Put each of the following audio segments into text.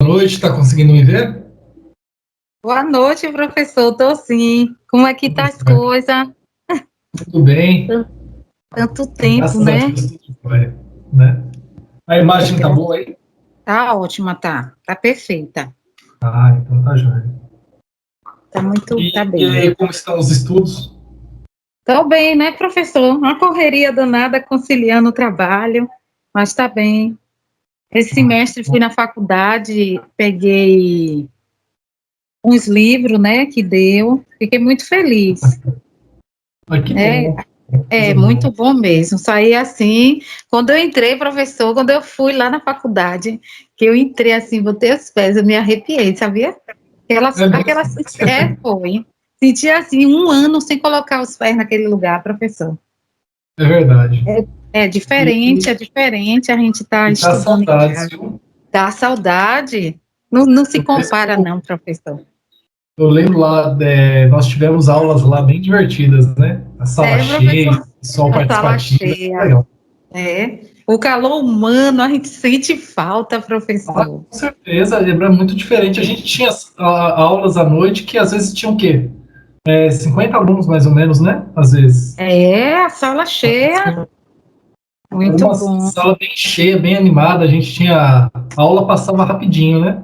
noite, está conseguindo me ver? Boa noite, professor. Tô sim. Como é que tá as coisas? Tudo bem, Tanto tempo, graças a né? Deus, tudo jóia, né? A imagem tá boa aí? Tá ótima, tá. Tá perfeita. Ah, então tá jóia. Tá E bem. aí, como estão os estudos? Tô bem, né, professor? Uma correria danada conciliando o trabalho, mas tá bem. Esse semestre fui na faculdade, peguei uns livros, né, que deu. Fiquei muito feliz. Ah, que É, bom, é coisa muito boa. bom mesmo. Saí assim, quando eu entrei, professor, quando eu fui lá na faculdade, que eu entrei assim, botei os pés, eu me arrepiei, sabia? É mesmo? Foi. Senti assim, um ano sem colocar os pés naquele lugar, professor. É verdade. É diferente, a gente está E dá estudando em saudades, casa. viu? Dá saudade. Não, não se Eu, compara, mesmo- não, professor. eu lembro lá, nós tivemos aulas lá bem divertidas, né? A sala É, cheia, professor, pessoal a sala participativo, é cheia. legal. É. O calor humano, a gente sente falta, Ah, professor. com certeza, é muito diferente. A gente tinha aulas à noite que às vezes tinham o quê? 50 alunos mais ou menos, né? Às vezes. É, a sala cheia, Era muito uma bom. sala bem cheia, bem animada. A gente tinha. A aula passava rapidinho, né?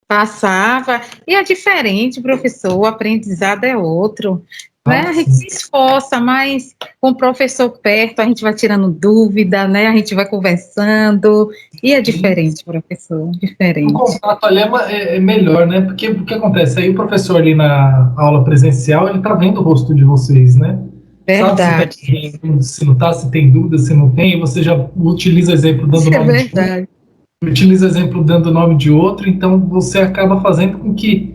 Passava, e é diferente, professor, o aprendizado é outro, né? Ah, A gente se sim. esforça, mas com o professor perto, a gente vai tirando dúvida, né? A gente vai conversando, e é Sim. diferente, professor, O diferente. contato ali é melhor, né? Porque o que acontece? Aí o professor ali na aula presencial, ele tá vendo o rosto de vocês, né? Sabe se tá Verdade, entendendo, se não tá, se tem dúvida, se não tem, e você já utiliza exemplo dando é nome de um, verdade. utiliza exemplo dando nome de outro, então você acaba fazendo com que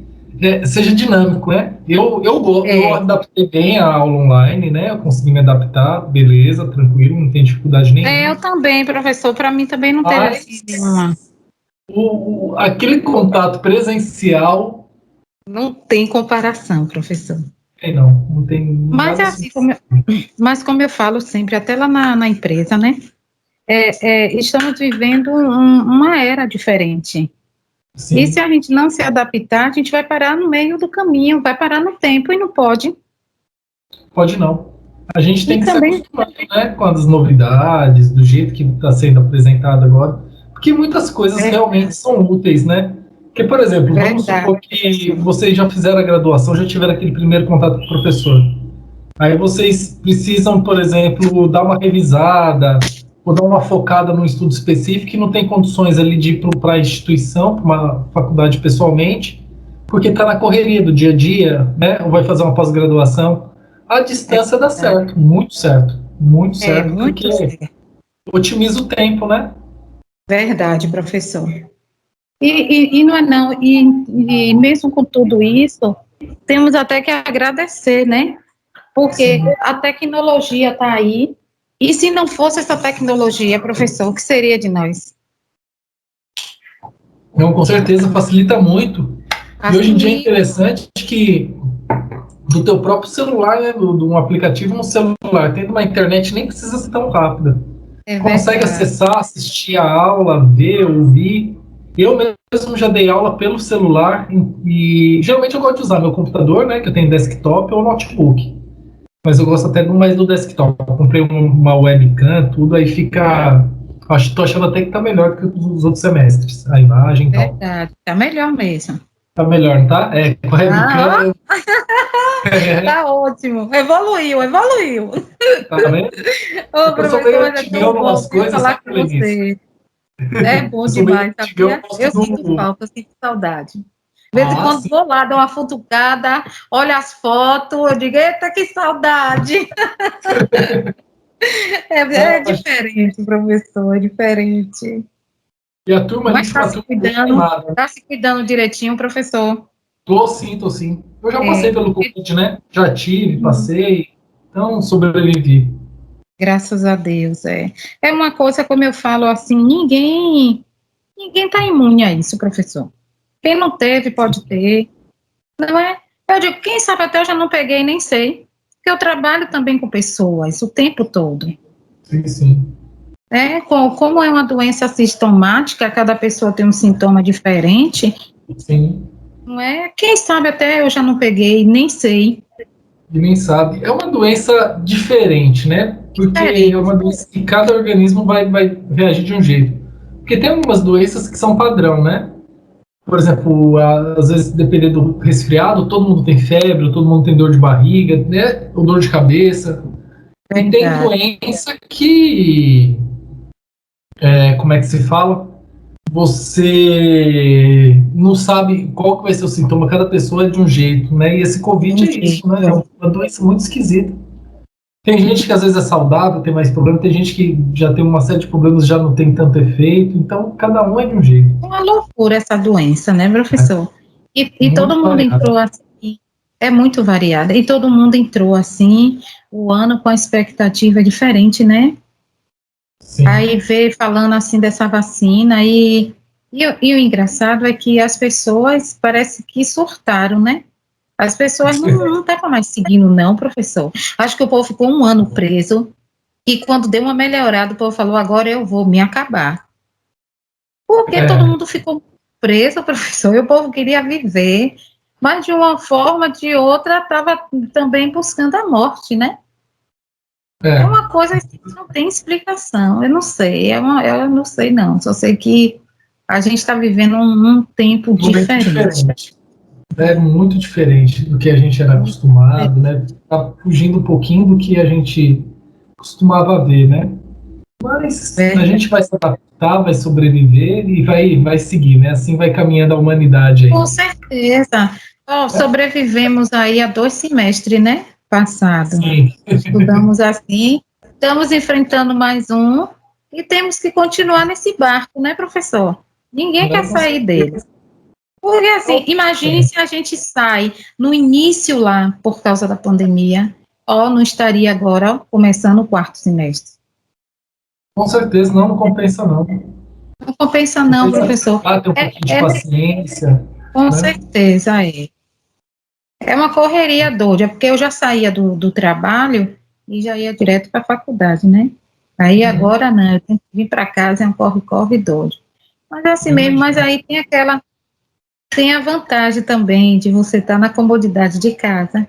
seja dinâmico, né? Eu É, adaptei bem a aula online, né? Eu consegui me adaptar, beleza, tranquilo, não tem dificuldade eu nenhuma. também, professor, para mim também não teve assim nenhuma, Mas aquele contato presencial, não tem comparação, professor. não tem Mas é nada assim, substituível. mas como eu falo sempre, até lá na empresa, né? Estamos vivendo uma era diferente. E se Sim, a gente não se adaptar, a gente vai parar no meio do caminho, vai parar no tempo e não pode. pode não. A gente E tem que se também, acostumar, né, com as novidades, do jeito que está sendo apresentado agora, porque muitas coisas realmente verdade, são úteis, né? Porque, por exemplo, vamos verdade, supor que professor. vocês já fizeram a graduação, já tiveram aquele primeiro contato com o professor. Aí vocês precisam, por exemplo, dar uma revisada ou dar uma focada num estudo específico e não tem condições ali de ir para a instituição, para uma faculdade pessoalmente, porque está na correria do dia a dia, né? Ou vai fazer uma pós-graduação. A É distância dá verdade. muito É certo, muito porque certo. otimiza o tempo, né? Verdade, professor. E não é não, e mesmo com tudo isso, temos até que agradecer, né? Porque Sim. a tecnologia está aí, e se não fosse essa tecnologia, professor, o que seria de nós? Não, com certeza facilita muito. E hoje em dia é Facilita. interessante que do teu próprio celular, né, de um aplicativo no celular, tendo uma internet nem precisa ser tão rápida. É Consegue verdade. acessar, assistir a aula, ver, ouvir. Eu mesmo já dei aula pelo celular e geralmente eu gosto de usar meu computador, né, que eu tenho desktop ou notebook. Mas eu gosto até mais do desktop. Eu comprei uma webcam, tudo, aí fica. Tô achando até que tá melhor que os outros semestres, a imagem e tal. Verdade. Tá melhor mesmo. Tá melhor, não tá? Com a Ah, webcam, tá ótimo. Evoluiu, evoluiu. tá vendo? É Ô, que eu sou meio professor, mas é antigão tão em bom, umas viu, coisas, falar sabe, com Lenice? você. É bom Eu sou meio demais, antigão, eu sabia? gosto Eu sinto do. falta, eu sinto saudade. De vez em Ah, quando sim. vou lá, dou uma futucada, olho as fotos, eu digo, eita, que saudade. É Ah, diferente, professor, é diferente. e a turma ali Mas tinha uma turma bem animada. tá se cuidando direitinho, professor. Tô sim, tô sim. Eu já passei É, pelo Covid, né? Já tive, passei. Então, sobrevivi. graças a Deus, é. É uma coisa, como eu falo assim, ninguém tá imune a isso, professor. Quem não teve, pode ter, não é? Eu digo, quem sabe até eu já não peguei, nem sei. Porque eu trabalho também com pessoas o tempo todo. Sim, sim. Como é uma doença sintomática, cada pessoa tem um sintoma diferente, Sim. não é? Quem sabe até eu já não peguei, nem sei. E nem sabe. É uma doença diferente, né? Porque é Diferente. uma doença que cada organismo vai reagir de um jeito. Porque tem algumas doenças que são padrão, né? Por exemplo, às vezes, dependendo do resfriado, todo mundo tem febre, todo mundo tem dor de barriga, né? Ou dor de cabeça. E tem Verdade. doença que, como é que se fala? Você não sabe qual que vai ser o sintoma, cada pessoa é de um jeito, né? E esse Covid é Entendi. isso, né? É uma doença muito esquisita. Tem gente que às vezes é saudável, tem mais problema, tem gente que já tem uma série de problemas, já não tem tanto efeito, então cada um é de um jeito. É uma loucura essa doença, né, Né? professor? E todo Muito mundo variado. entrou assim, é muito variada, e todo mundo entrou assim, o ano com a expectativa diferente, né? Aí Sim. veio falando assim dessa vacina, e o engraçado é que as pessoas parece que surtaram, né? As pessoas não estavam mais seguindo, não, professor. Acho que o povo ficou um ano preso, e quando deu uma melhorada, o povo falou, agora eu vou me acabar. Porque todo É, mundo ficou preso, professor, e o povo queria viver, mas de uma forma ou de outra estava também buscando a morte, né? É é. uma coisa assim, que não tem explicação, eu não sei, eu não sei não, só sei que a gente está vivendo um tempo Um momento diferente. diferente. É muito diferente do que a gente era Muito acostumado, diferente. né? Tá fugindo um pouquinho do que a gente costumava ver, né? Mas a Verdade. gente vai se adaptar, vai sobreviver e vai seguir, né? Assim vai caminhando a humanidade aí. Com certeza. Ó, sobrevivemos aí a 2 semestres, né? Passado. Sim, Estudamos assim, estamos enfrentando mais um e temos que continuar nesse barco, né, professor? Ninguém né? quer Com sair dele. certeza. Porque assim, imagine se a gente sai no início lá por causa da pandemia, ó, não estaria agora ó, começando o 4 semestre. Com certeza, não compensa não. Não compensa não, Compensa professor. ter um É, pouquinho de é paciência, com né? certeza é. É uma correria doida, porque eu já saía do trabalho e já ia direto para a faculdade, né? Aí Uhum, agora não, eu tenho que vir para casa, é um corre-corre doido. Mas é assim eu mesmo, mas imagino. aí tem a vantagem também de você estar na comodidade de casa,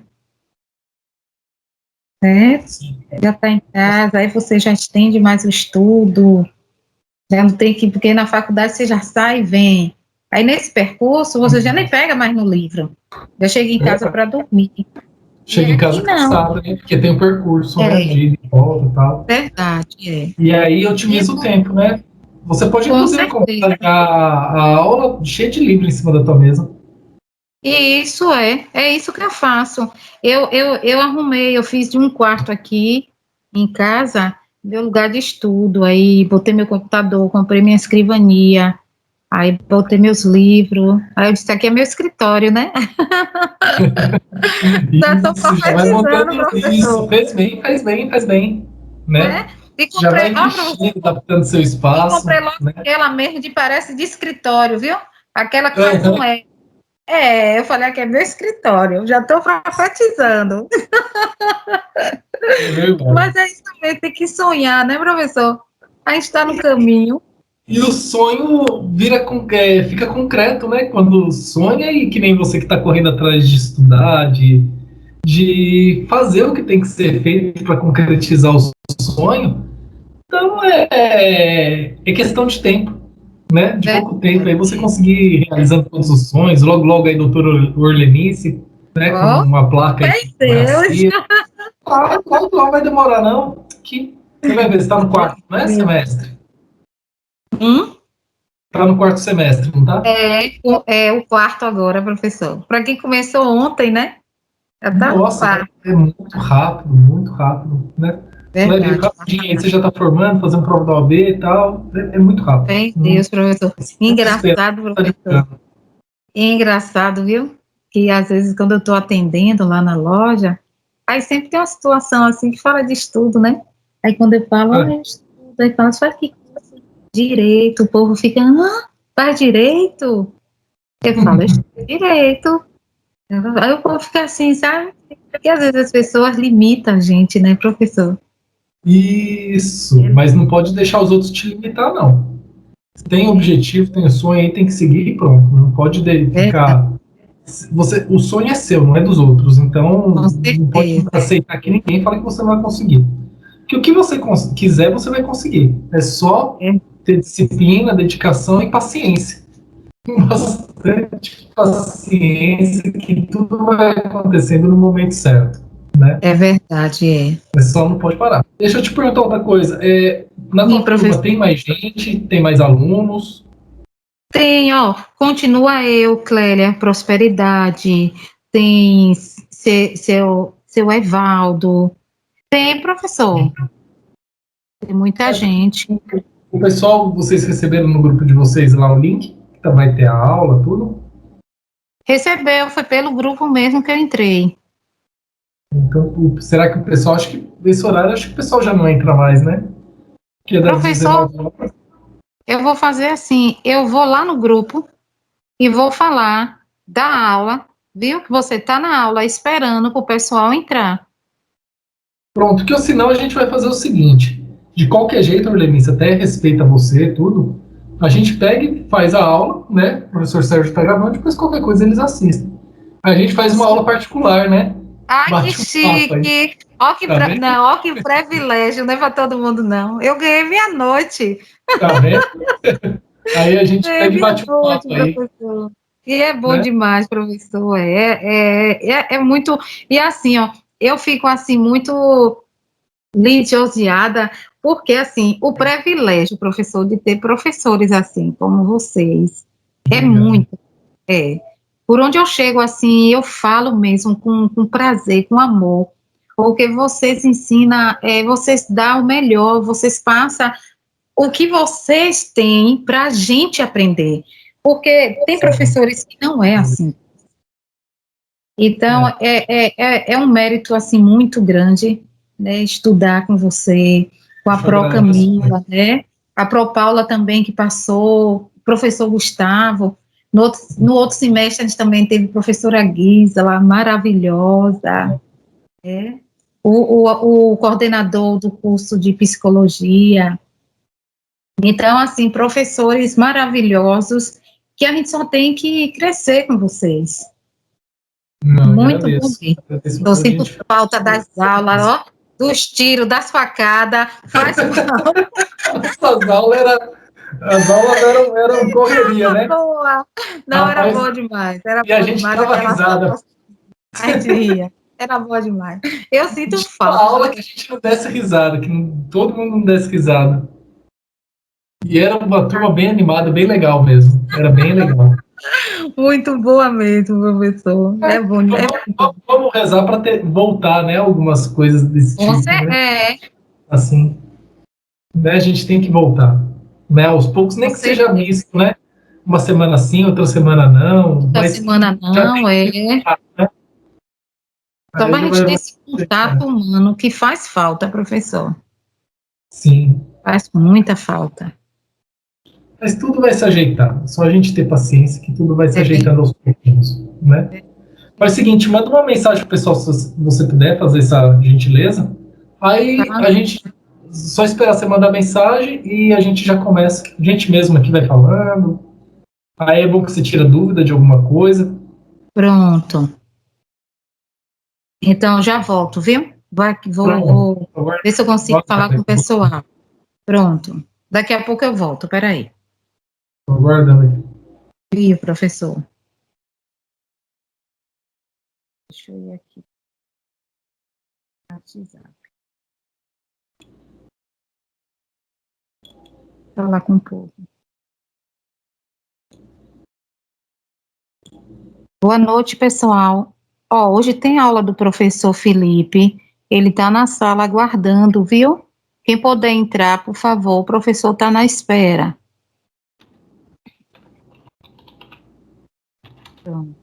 né? Sim. Já está em casa, aí você já estende mais o estudo, já não tem que, porque na faculdade você já sai e vem. Aí nesse percurso você já nem pega mais no livro, já chega em casa É, para dormir. E chega em aqui casa não, cansado, né? Porque tem o percurso, né? é De ida e volta e tal. verdade, é. E aí E otimiza o tempo, né? Você pode, com inclusive, certeza. colocar a aula cheia de livro em cima da tua mesa. E isso é isso que eu faço. Eu arrumei, eu fiz de um quarto aqui em casa, meu lugar de estudo, aí botei meu computador, comprei minha escrivania, aí botei meus livros, aí eu disse, aqui é meu escritório, né? Já estou Isso, já vai profetizando, montando isso. professor, Fez bem, faz bem, faz bem, né? né? E Já comprei, vai ó, professor, investindo, adaptando seu e comprei espaço, logo né? aquela mesmo de parece de escritório, viu? Aquela que faz Aham, um E. Eu falei que é meu escritório, já estou profetizando. é verdade. Mas é isso também, tem que sonhar, né, professor? A gente está no caminho. E o sonho fica concreto, né? Quando sonha e que nem você que está correndo atrás de estudar, de fazer o que tem que ser feito para concretizar o sonho. Então é questão de tempo, né? De pouco tempo. Aí você Verdade. conseguir realizando todos os sonhos. Logo, logo aí, doutor Orlenice, né? Com Ó, uma placa aí fé de em Deus. advocacia. Ah, logo, logo vai demorar, não. Que você vai ver, você está no quarto, né, semestre? Hum? Está no quarto semestre, não tá? É o quarto agora, professor. Para quem começou ontem, né? Já está no Nossa, quarto. é muito rápido, né? Você vai ver Verdade. rapidinho, aí você já está formando, fazendo prova da OAB e tal. É muito rápido. Fé em Deus, professor. Não desespera, Engraçado, tá professor. divulgando. Engraçado, viu? Que às vezes quando eu estou atendendo lá na loja, aí sempre tem uma situação assim que fala de estudo, né? Aí quando eu falo, Ah, eu estudo, aí fala, você faz que direito, o povo fica, faz direito? Eu falo, eu estudo direito. Aí o povo fica assim, sabe? Porque às vezes as pessoas limitam a gente, né, professor? Isso, mas não pode deixar os outros te limitar, não. Se tem objetivo, tem sonho aí, tem que seguir e pronto. Não pode Verdade, ficar. O sonho é seu, não é dos outros. Então, com não pode certeza. aceitar que ninguém fale que você não vai conseguir. Porque o que você quiser, você vai conseguir. É só É, ter disciplina, dedicação e paciência. Bastante paciência, que tudo vai acontecendo no momento certo, né? é verdade, é. Mas só não pode parar. Deixa eu te perguntar outra coisa. Na Sim, tua turma professor. tem mais gente? Tem mais alunos? Tem, ó, continua eu, Clélia, Prosperidade, tem seu Evaldo, tem, professor, tem muita gente. O pessoal, vocês receberam no grupo de vocês lá o link? Que vai ter a aula, tudo? Recebeu, foi pelo grupo mesmo que eu entrei. Então, será que o pessoal, acho que esse horário, acho que o pessoal já não entra mais, né? Que é das Professor, 19 horas. eu vou fazer assim, eu vou lá no grupo e vou falar da aula, viu? Que você está na aula esperando para o pessoal entrar. Pronto, que senão a gente vai fazer o seguinte: de qualquer jeito, Orlenice, até respeita você, tudo. A gente pega e faz a aula, né? O professor Sérgio está gravando, depois qualquer coisa eles assistem. A gente faz uma aula particular, né? Ai, que Bate um papo aí, chique! Ó que, tá vendo? não, ó que privilégio, não é para todo mundo, não. Eu ganhei minha noite. Tá vendo? Aí a gente Ganhei pega e minha bate um noite, papo aí, professor. E é bom né? demais, professor. É muito. E assim, ó, eu fico assim, muito lisonjeada, porque assim, o privilégio, professor, de ter professores assim como vocês, é Obrigado. muito. É. Por onde eu chego, assim, eu falo mesmo com prazer, com amor, porque vocês ensinam, vocês dão o melhor, vocês passam o que vocês têm para a gente aprender. Porque tem professores que não é assim. Então, É, é um mérito, assim, muito grande, né, estudar com você, com a eu Pró agradeço muito. Camila, né, a Pró Paula também, que passou, o professor Gustavo, no outro semestre a gente também teve a professora Guisa, lá, maravilhosa, né, o coordenador do curso de psicologia. Então, assim, professores maravilhosos, que a gente só tem que crescer com vocês. Não, Muito bom agradeço. mesmo. Agradeço Eu a sinto gente. falta das aulas, ó, dos tiros, das facadas, faz falta. As aulas eram correria, né? Boa. Não, era Rapaz, boa demais, era e a boa gente demais dava aquela risada. sala, a gente ria, era boa demais. Eu sinto Tinha uma falta, aula que a gente não desse risada, todo mundo não desse risada. E era uma turma bem animada, bem legal mesmo. Era bem legal. muito boa mesmo, professor. É bom, Então, é muito. vamos rezar para voltar, né? Algumas coisas desse tipo, né? É, Assim, né? A gente tem que voltar, né? Aos poucos, nem com que seja certeza. misto, né? Uma semana sim, outra semana não, Da mas que semana já tem não, que voltar, né? só Aí para a já gente ter vai esse ser, contato humano que faz falta, professor. sim. Faz muita falta. Mas tudo vai se ajeitar. Só a gente ter paciência que tudo vai se É ajeitando aos pouquinhos, né? Faz o verdade. seguinte, manda uma mensagem pro pessoal se você puder fazer essa gentileza. Aí Tá? a gente só esperar você mandar mensagem e a gente já começa. A gente mesmo aqui vai falando. Aí é bom que você tira dúvida de alguma coisa. Pronto. Então, já volto, viu? Pronto. Vou ver se eu consigo falar com o pessoal. Pronto. Daqui a pouco eu volto, peraí. Tô aguardando aqui. Viu, professor? Deixa eu ir aqui. WhatsApp. Falar com o povo. Boa noite, pessoal. Ó, hoje tem aula do professor Felipe. Ele está na sala aguardando, viu? Quem puder entrar, por favor, o professor está na espera. Pronto.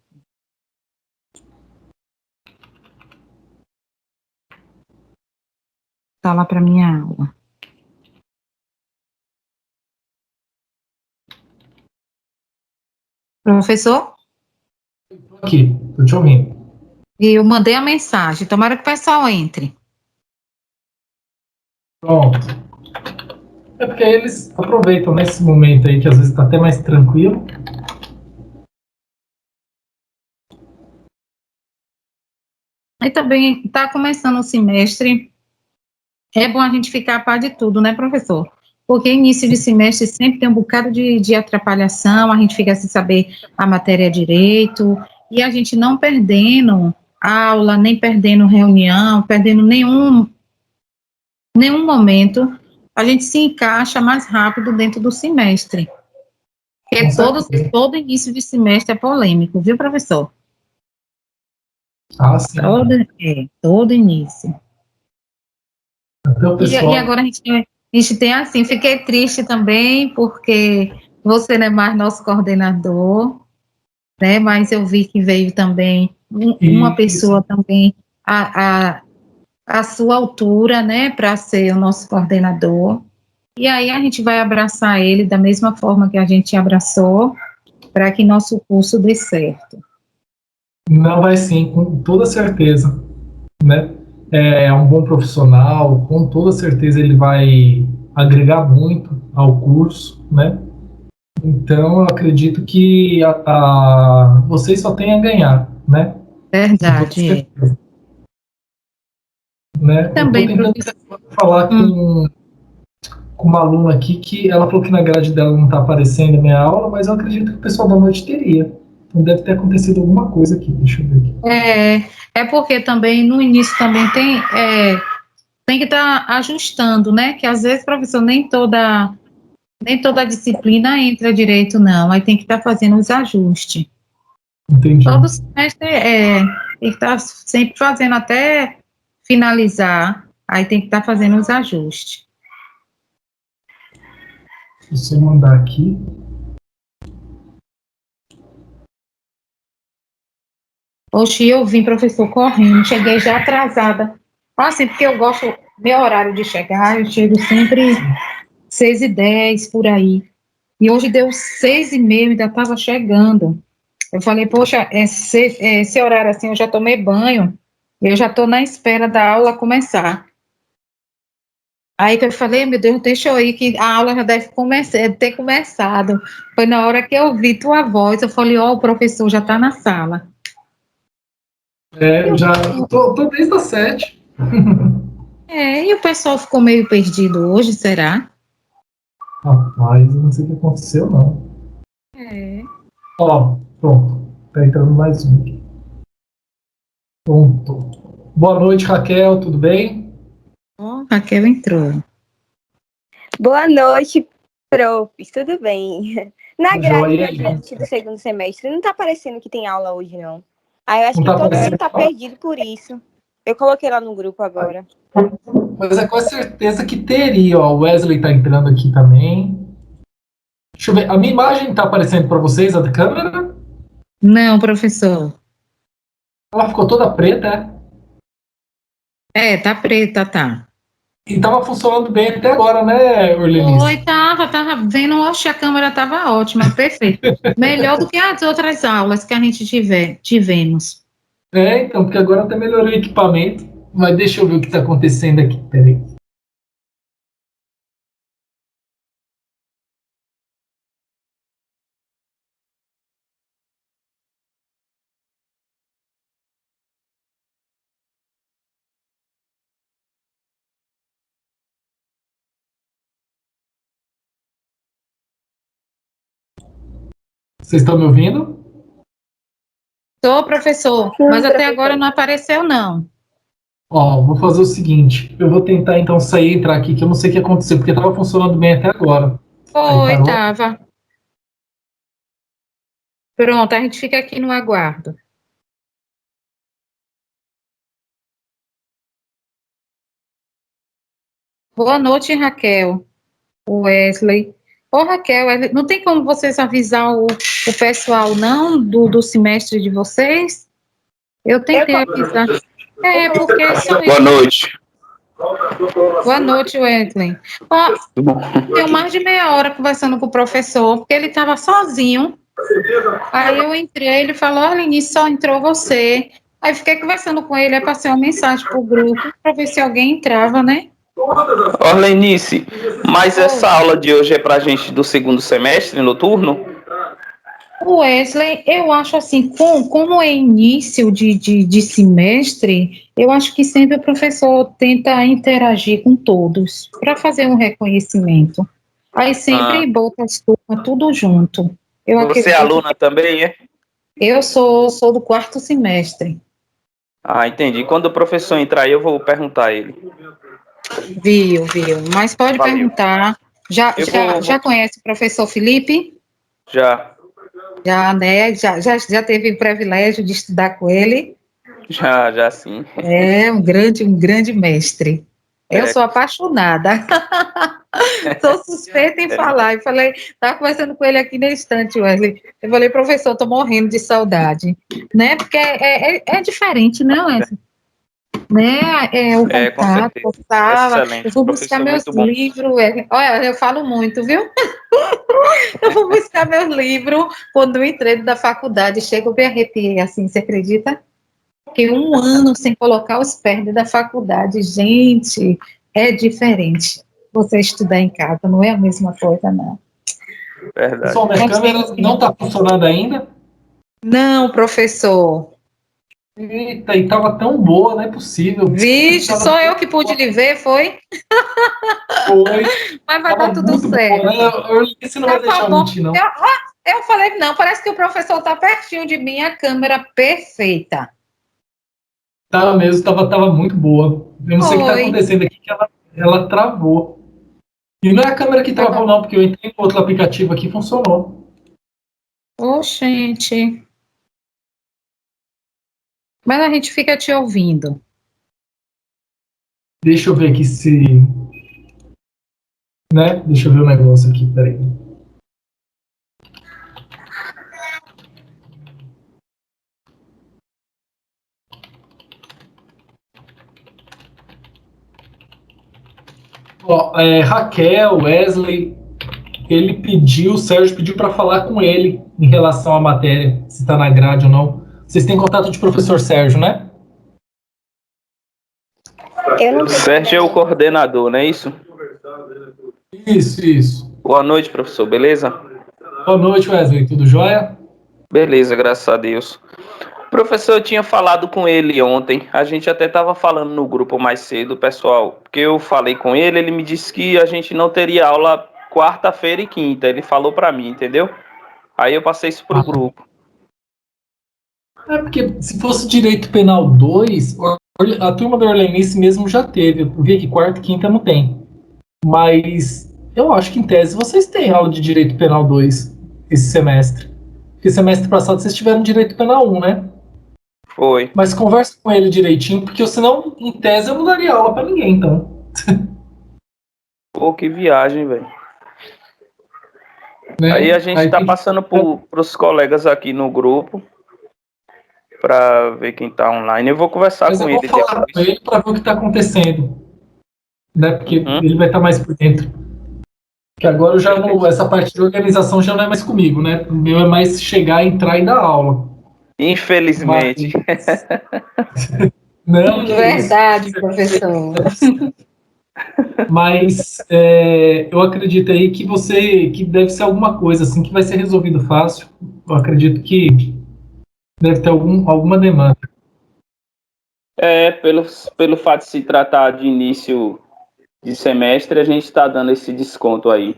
Tá lá para minha aula. Professor? Tô aqui, tô te ouvindo. E eu mandei a mensagem. Tomara que o pessoal entre. Pronto. É porque eles aproveitam nesse momento aí, que às vezes está até mais tranquilo. Aí também está começando o semestre, é bom a gente ficar a par de tudo, né, professor? Porque início de semestre sempre tem um bocado de atrapalhação, a gente fica sem saber a matéria direito, e a gente não perdendo aula, nem perdendo reunião, perdendo nenhum momento, a gente se encaixa mais rápido dentro do semestre. Com Porque certeza. todo início de semestre é polêmico, viu, professor? Ah, sim. Todo início. Até o E pessoal. agora a gente tem assim, fiquei triste também, porque você não é mais nosso coordenador, né? Mas eu vi que veio também uma Isso. pessoa também à sua altura, né, para ser o nosso coordenador. E aí a gente vai abraçar ele da mesma forma que a gente abraçou, para que nosso curso dê certo. Não vai sim, com toda certeza, né? É um bom profissional, com toda certeza ele vai agregar muito ao curso, né? Então eu acredito que vocês só têm a ganhar, né? Com toda Verdade, é. certeza, né? Eu estou Também, tentando professor. falar com uma aluna aqui que ela falou que na grade dela não está aparecendo a minha aula, mas eu acredito que o pessoal da noite teria. Então deve ter acontecido alguma coisa aqui, deixa eu ver aqui. É porque também no início também tem que estar ajustando, né? Que às vezes, professor, nem toda disciplina entra direito, não. Aí tem que estar fazendo os ajustes. Entendi. Todo semestre tem que estar sempre fazendo até finalizar. Aí tem que estar fazendo os ajustes. Se você mandar aqui. Oxe, eu vim, professor, correndo, cheguei já atrasada. Assim, porque eu gosto, meu horário de chegar, eu chego sempre 6h10, por aí. E hoje deu 6h30, ainda estava chegando. Eu falei, poxa, esse horário assim, eu já tomei banho, eu já estou na espera da aula começar. Aí que eu falei, meu Deus, deixa eu ir, que a aula já deve ter começado. Foi na hora que eu vi tua voz, eu falei, ó, o professor já está na sala. E É, o, já tô desde as 7. e o pessoal ficou meio perdido hoje, será? Rapaz, eu não sei o que aconteceu, não. É. Ó, pronto. Tá entrando mais um aqui. Pronto. Boa noite, Raquel, tudo bem? Ó, Raquel entrou. Boa noite, profs, tudo bem? Na grade Joia da aí. gente do segundo semestre, não tá parecendo que tem aula hoje, não. Aí eu acho Não que tá todo mundo aparecendo? tá perdido por isso. Eu coloquei lá no grupo agora. Mas é com certeza que teria, ó. O Wesley tá entrando aqui também. Deixa eu ver. A minha imagem tá aparecendo para vocês, a da câmera? Não, professor. Ela ficou toda preta, é? Tá preta, tá. E tava funcionando bem até agora, né, Oi, Orlenice? tava vendo, oxe, a câmera tava ótima, perfeito. Melhor do que as outras aulas que a gente tivemos. É, então, porque agora até melhorou o equipamento. Mas deixa eu ver o que tá acontecendo aqui. Peraí. Vocês estão me ouvindo? Tô, professor, Sim, mas até agora professor. não apareceu, não. Ó, vou fazer o seguinte. Eu vou tentar então sair e entrar aqui, que eu não sei o que aconteceu, porque tava funcionando bem até agora. Aí Oi, parou. tava. Pronto, a gente fica aqui no aguardo. Boa noite, Raquel. Wesley. Ô, Raquel, não tem como vocês avisar o pessoal, não, do semestre de vocês? Eu Eu tentei coloquei. avisar. É, porque é só Boa isso. noite. Boa noite, Wesley. Ó, Tudo bom? deu mais de meia hora conversando com o professor, porque ele estava sozinho. Aí eu entrei, ele falou, olha, nisso só entrou você. Aí fiquei conversando com ele, aí passei uma mensagem pro grupo para ver se alguém entrava, né? Orlenice, mas essa aula de hoje é pra gente do segundo semestre, noturno? Wesley, eu acho assim, como é início de semestre, eu acho que sempre o professor tenta interagir com todos para fazer um reconhecimento. Aí Ah, sempre bota as turmas tudo junto. Eu você é acredito que aluna também, é? eu sou do quarto semestre. Ah, entendi. Quando o professor entrar aí, eu vou perguntar a ele. Viu. Mas pode Valeu. perguntar. Já, Eu já, vou já conhece o professor Felipe? já, Já, né? Já teve o privilégio de estudar com ele. já sim. É um grande mestre. Eu É, sou apaixonada. Sou suspeita em falar. Eu falei, estava conversando com ele aqui na estante, Wesley. Eu falei, professor, estou morrendo de saudade. Né? Porque é diferente, né, Wesley? Né? É o com contato, certeza. a sala. Eu Excelente, vou buscar professor, meus muito bom. livros. Olha, eu falo muito, viu? Eu vou buscar meus livros quando eu entrei da faculdade. Chego, eu me arrepiei assim, você acredita? Fiquei um ano sem colocar os pés dentro da faculdade. Gente, é diferente. Você estudar em casa não é a mesma coisa, não. Verdade. Pessoal, minha Mas tem câmera não sim. está funcionando ainda. Não, professor. Eita, e tava tão boa, não é possível. Vixe, Tava, só eu que pude lhe ver, foi? foi, Mas vai dar tava tudo muito boa, né? certo. Você não vai Já tá deixar eu bom. mentir, não. Eu falei, não, parece que o professor está pertinho de mim, a câmera perfeita. Tava mesmo, tava muito boa. Eu não sei o que tá Foi. acontecendo aqui, que ela travou. E não é a câmera que travou, não, porque eu entrei no outro aplicativo aqui e funcionou. Ô, gente. Mas a gente fica te ouvindo. Deixa eu ver aqui se. Né? Deixa eu ver o negócio aqui, peraí. Ó, Raquel, Wesley, o Sérgio pediu para falar com ele em relação à matéria, se está na grade ou não. Vocês têm contato de professor Sérgio, né? Eu não tenho Sérgio é o também. coordenador, não é isso? Isso. Boa noite, professor, beleza? Boa noite, Wesley. Tudo jóia? Beleza, graças a Deus. Professor, eu tinha falado com ele ontem. A gente até estava falando no grupo mais cedo, pessoal, porque eu falei com ele, ele me disse que a gente não teria aula quarta-feira e quinta. Ele falou para mim, entendeu? Aí eu passei isso pro Ah, grupo. é porque se fosse direito penal 2, a turma da Orlenice mesmo já teve. Eu vi que quarta e quinta não tem. Mas eu acho que em tese vocês têm aula de direito penal 2 esse semestre. Porque semestre passado vocês tiveram direito penal 1, né? Foi. Mas conversa com ele direitinho, porque senão, em tese, eu não daria aula para ninguém, então. Pô, que viagem, velho. Aí a Né? gente Aí tá tem que. passando pros colegas aqui no grupo para ver quem tá online. Eu vou conversar Mas com eu vou ele falar com depois. ele para ver o que está acontecendo, né? Porque Uhum, ele vai estar mais por dentro. Que agora eu já não, beleza. essa parte de organização já não é mais comigo, né? O meu é mais chegar, entrar e dar aula. Infelizmente. Mas não, que é isso. Verdade, professor. Mas eu acredito aí que deve ser alguma coisa assim que vai ser resolvido fácil. Eu acredito que deve ter alguma demanda. Pelo fato de se tratar de início de semestre, a gente está dando esse desconto aí.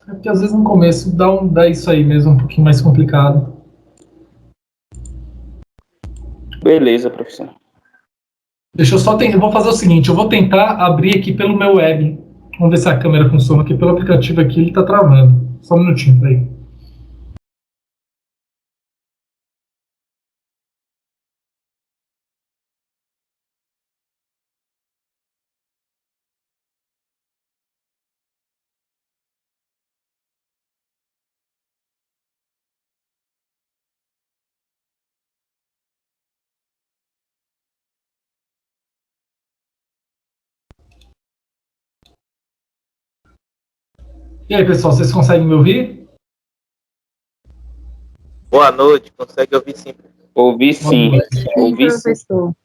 É porque às vezes no começo dá isso aí mesmo, um pouquinho mais complicado. Beleza, professor. Deixa eu só eu vou fazer o seguinte, eu vou tentar abrir aqui pelo meu web. Vamos ver se a câmera funciona, porque pelo aplicativo aqui ele tá travando. Só um minutinho, peraí. E aí, pessoal, vocês conseguem me ouvir? Boa noite, consegue ouvir sim. Ouvi Boa sim. noite. Sim, Ouvi sim. professor.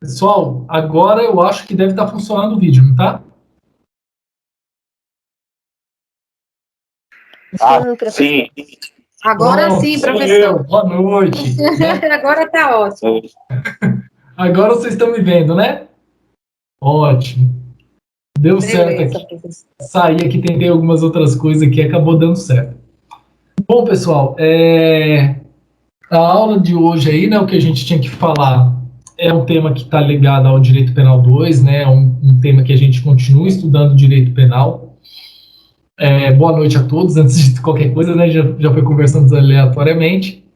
Pessoal, agora eu acho que deve estar funcionando o vídeo, não tá? Sim, professor. Sim. Agora Pronto, sim, sou professor. eu. Boa noite. Né? Agora tá ótimo. Agora vocês estão me vendo, né? Ótimo. Deu certo Beleza, aqui. professor. Saí aqui, tentei algumas outras coisas aqui, acabou dando certo. Bom, pessoal, a aula de hoje aí, né, o que a gente tinha que falar é um tema que está ligado ao Direito Penal 2, né, um tema que a gente continua estudando Direito Penal. Boa noite a todos, antes de qualquer coisa, né, já foi conversando aleatoriamente.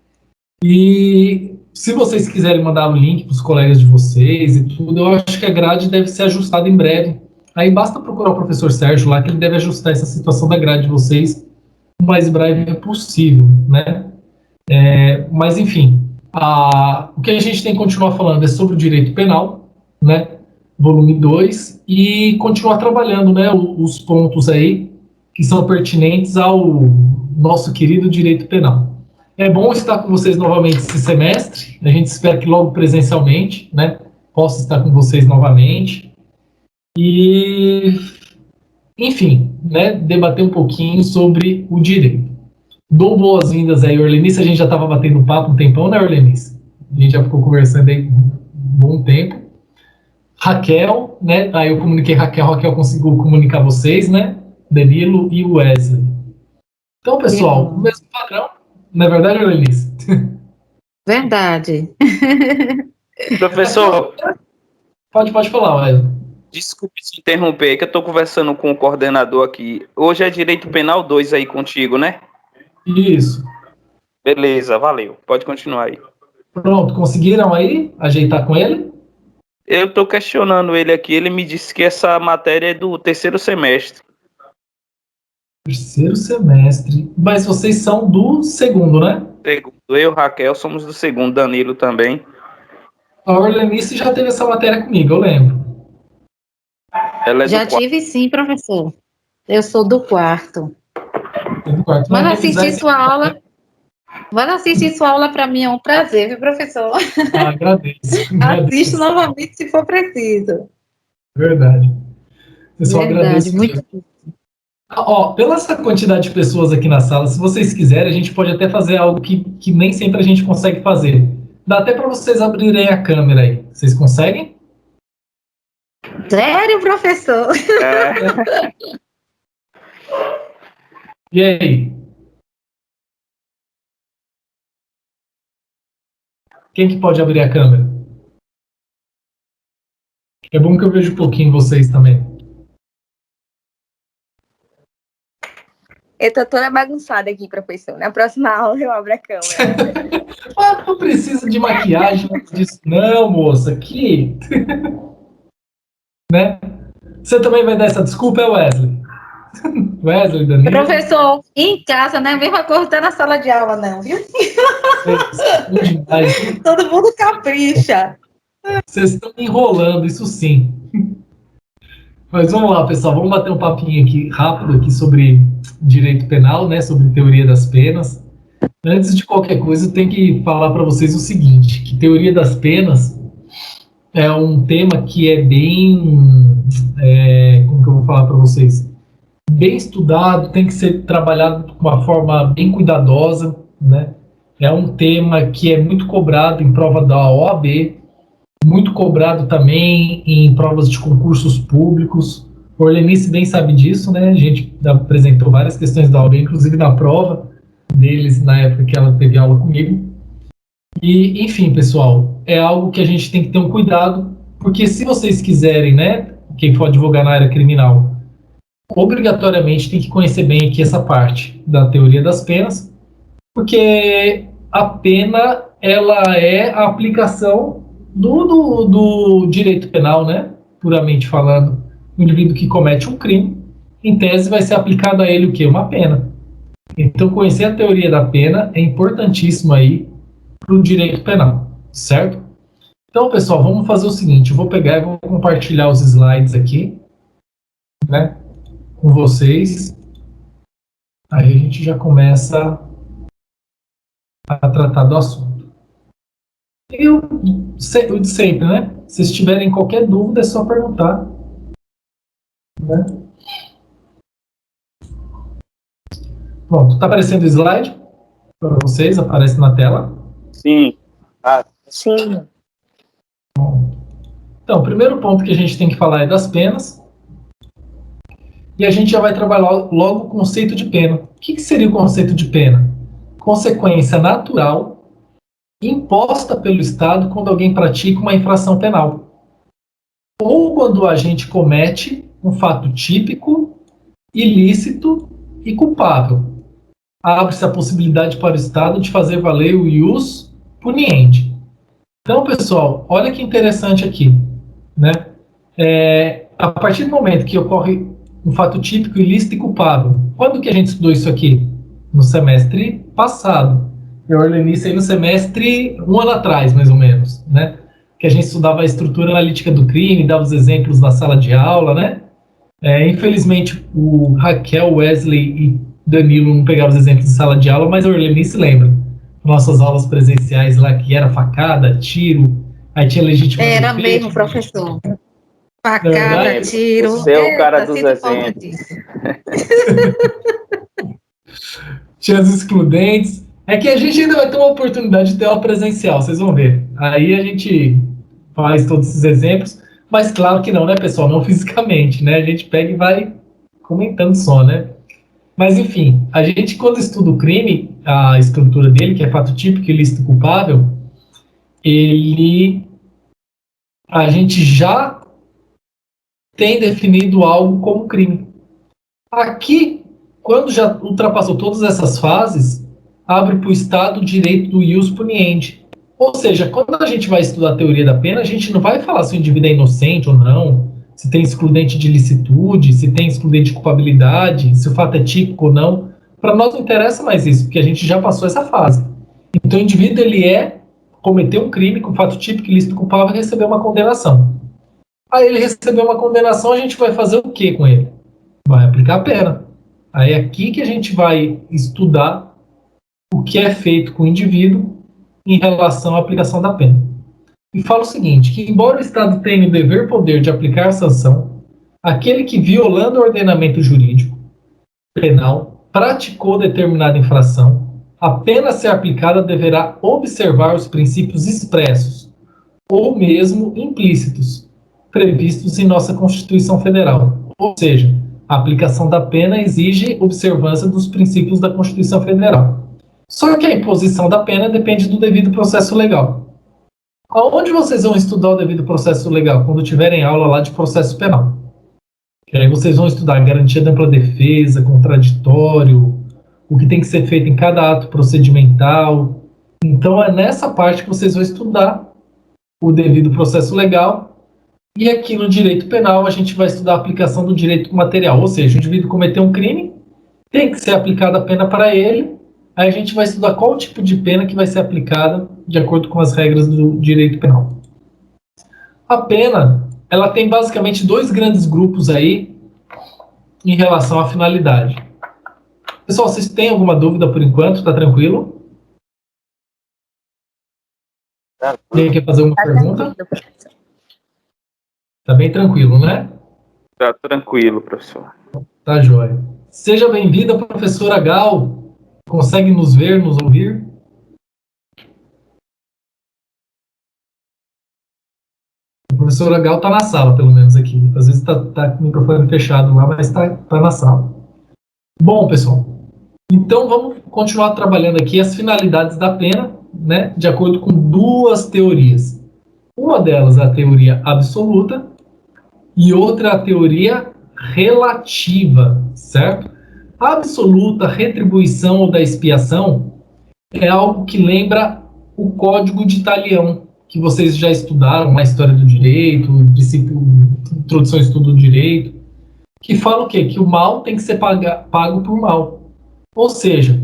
E se vocês quiserem mandar o link para os colegas de vocês e tudo, eu acho que a grade deve ser ajustada em breve. Aí basta procurar o professor Sérgio lá, que ele deve ajustar essa situação da grade de vocês o mais breve possível, né? Mas, enfim, o que a gente tem que continuar falando é sobre o direito penal, né? Volume 2 e continuar trabalhando, né? Os pontos aí que são pertinentes ao nosso querido direito penal. É bom estar com vocês novamente esse semestre. A gente espera que logo presencialmente, né? Possa estar com vocês novamente. E, enfim, né? Debater um pouquinho sobre o direito. Dou boas-vindas aí, Orlenice. A gente já estava batendo papo um tempão, né, Orlenice? A gente já ficou conversando aí um bom tempo. Raquel, né? Aí eu comuniquei Raquel conseguiu comunicar vocês, né? Danilo e Wesley. Então, Que pessoal, o bom. mesmo padrão, não é verdade, Orlenice? Verdade. Professor, Pode falar, Wesley. desculpe se interromper, que eu estou conversando com o coordenador aqui. Hoje é Direito Penal 2 aí contigo, né? Isso. Beleza, valeu. Pode continuar aí. Pronto, conseguiram aí ajeitar com ele? Eu estou questionando ele aqui, ele me disse que essa matéria é do terceiro semestre. Terceiro semestre. Mas vocês são do segundo, né? Segundo, eu, Raquel, somos do segundo, Danilo também. A Orlenice já teve essa matéria comigo, eu lembro. Ela é do Já quarto. tive sim, professor. Eu sou do quarto. Do quarto. Vai Mas revisar assistir esse... sua aula. Mas assistir sua aula para mim é um prazer, viu, professor? Agradeço. Assisto Agradeço. novamente se for preciso. Verdade. Pessoal, Verdade, agradeço muito. mesmo. Ó, pela essa quantidade de pessoas aqui na sala, se vocês quiserem, a gente pode até fazer algo que nem sempre a gente consegue fazer. Dá até para vocês abrirem a câmera aí. Vocês conseguem? Sério, professor? E aí? Quem que pode abrir a câmera? É bom que eu vejo um pouquinho vocês também. Eu tô toda bagunçada aqui, professor. Na próxima aula eu abro a câmera. Ah, não precisa de maquiagem disso. Não, moça, aqui. Né? Você também vai dar essa desculpa, é Wesley? Wesley, Danilo. Professor, em casa, não é a mesma coisa que tá na sala de aula, não, viu? Demais, viu? Todo mundo capricha. Vocês estão enrolando, isso sim. Mas vamos lá, pessoal, vamos bater um papinho aqui rápido aqui sobre direito penal, né, sobre teoria das penas. Antes de qualquer coisa, eu tenho que falar para vocês o seguinte, que teoria das penas é um tema que é bem, como que eu vou falar para vocês, bem estudado, tem que ser trabalhado de uma forma bem cuidadosa, né? É um tema que é muito cobrado em prova da OAB, muito cobrado também em provas de concursos públicos. O Orlenice bem sabe disso, né? A gente apresentou várias questões da OAB, inclusive na prova deles, na época que ela teve aula comigo. E, enfim, pessoal, é algo que a gente tem que ter um cuidado, porque se vocês quiserem, né, quem for advogar na área criminal, obrigatoriamente tem que conhecer bem aqui essa parte da teoria das penas, porque a pena, ela é a aplicação do direito penal, né? Puramente falando, o indivíduo que comete um crime, em tese vai ser aplicado a ele o quê? Uma pena. Então, conhecer a teoria da pena é importantíssimo aí para o direito penal, certo? Então, pessoal, vamos fazer o seguinte, eu vou pegar e vou compartilhar os slides aqui, né? Com vocês. Aí a gente já começa a tratar do assunto. O de sempre, né? Se tiverem qualquer dúvida, é só perguntar. Né? Pronto, está aparecendo o slide para vocês, aparece na tela. Sim. Sim. Então, o primeiro ponto que a gente tem que falar é das penas. E a gente já vai trabalhar logo o conceito de pena. O que seria o conceito de pena? Consequência natural imposta pelo Estado quando alguém pratica uma infração penal. Ou quando a gente comete um fato típico, ilícito e culpável. Abre-se a possibilidade para o Estado de fazer valer o ius puniendi. Então, pessoal, olha que interessante aqui. Né? A partir do momento que ocorre um fato típico, ilícito e culpável, quando que a gente estudou isso aqui? No semestre passado. Eu ordenei isso aí no semestre, um ano atrás, mais ou menos. Né? Que a gente estudava a estrutura analítica do crime, dava os exemplos na sala de aula, né? Infelizmente, o Raquel, Wesley e Danilo não pegaram os exemplos de sala de aula, mas a Orleni se lembra. Nossas aulas presenciais lá, que era facada, tiro, aí tinha legítima defesa. Era mesmo, professor. Facada, tiro. Você é o cara dos sinto falta exemplos. disso. Tinha os excludentes. É que a gente ainda vai ter uma oportunidade de ter aula presencial, vocês vão ver. Aí a gente faz todos esses exemplos, mas claro que não, né, pessoal? Não fisicamente, né? A gente pega e vai comentando só, né? Mas, enfim, a gente, quando estuda o crime, a estrutura dele, que é fato típico, ilícito e culpável, a gente já tem definido algo como crime. Aqui, quando já ultrapassou todas essas fases, abre para o Estado o direito do ius puniendi. Ou seja, quando a gente vai estudar a teoria da pena, a gente não vai falar se o indivíduo é inocente ou não, se tem excludente de ilicitude, se tem excludente de culpabilidade, se o fato é típico ou não. Para nós não interessa mais isso, porque a gente já passou essa fase. Então o indivíduo cometeu um crime com fato típico, ilícito, culpável e recebeu uma condenação. Aí ele recebeu uma condenação, a gente vai fazer o que com ele? Vai aplicar a pena. Aí é aqui que a gente vai estudar o que é feito com o indivíduo em relação à aplicação da pena. E fala o seguinte, que embora o Estado tenha o dever poder de aplicar a sanção, aquele que, violando o ordenamento jurídico penal, praticou determinada infração, a pena a ser aplicada deverá observar os princípios expressos, ou mesmo implícitos, previstos em nossa Constituição Federal. Ou seja, a aplicação da pena exige observância dos princípios da Constituição Federal. Só que a imposição da pena depende do devido processo legal. Aonde vocês vão estudar o devido processo legal? Quando tiverem aula lá de processo penal. Que aí vocês vão estudar garantia da ampla defesa, contraditório, o que tem que ser feito em cada ato procedimental. Então é nessa parte que vocês vão estudar o devido processo legal. E aqui no direito penal a gente vai estudar a aplicação do direito material. Ou seja, o indivíduo cometeu um crime, tem que ser aplicada a pena para ele. Aí a gente vai estudar qual tipo de pena que vai ser aplicada de acordo com as regras do direito penal. A pena, ela tem basicamente dois grandes grupos aí em relação à finalidade. Pessoal, vocês têm alguma dúvida por enquanto? Tá tranquilo? Quem quer fazer alguma pergunta? Tá bem tranquilo, né? Tá tranquilo, professor. Tá joia. Seja bem-vinda, professora Gal. Consegue nos ver, nos ouvir? A professora Gal está na sala, pelo menos aqui. Às vezes está com o microfone fechado lá, mas está na sala. Bom, pessoal, então vamos continuar trabalhando aqui as finalidades da pena, né, de acordo com duas teorias. Uma delas é a teoria absoluta e outra é a teoria relativa, certo? A absoluta retribuição ou da expiação é algo que lembra o Código de Talião, que vocês já estudaram na história do direito, introdução ao estudo do direito, que fala o quê? Que o mal tem que ser pago por mal. Ou seja,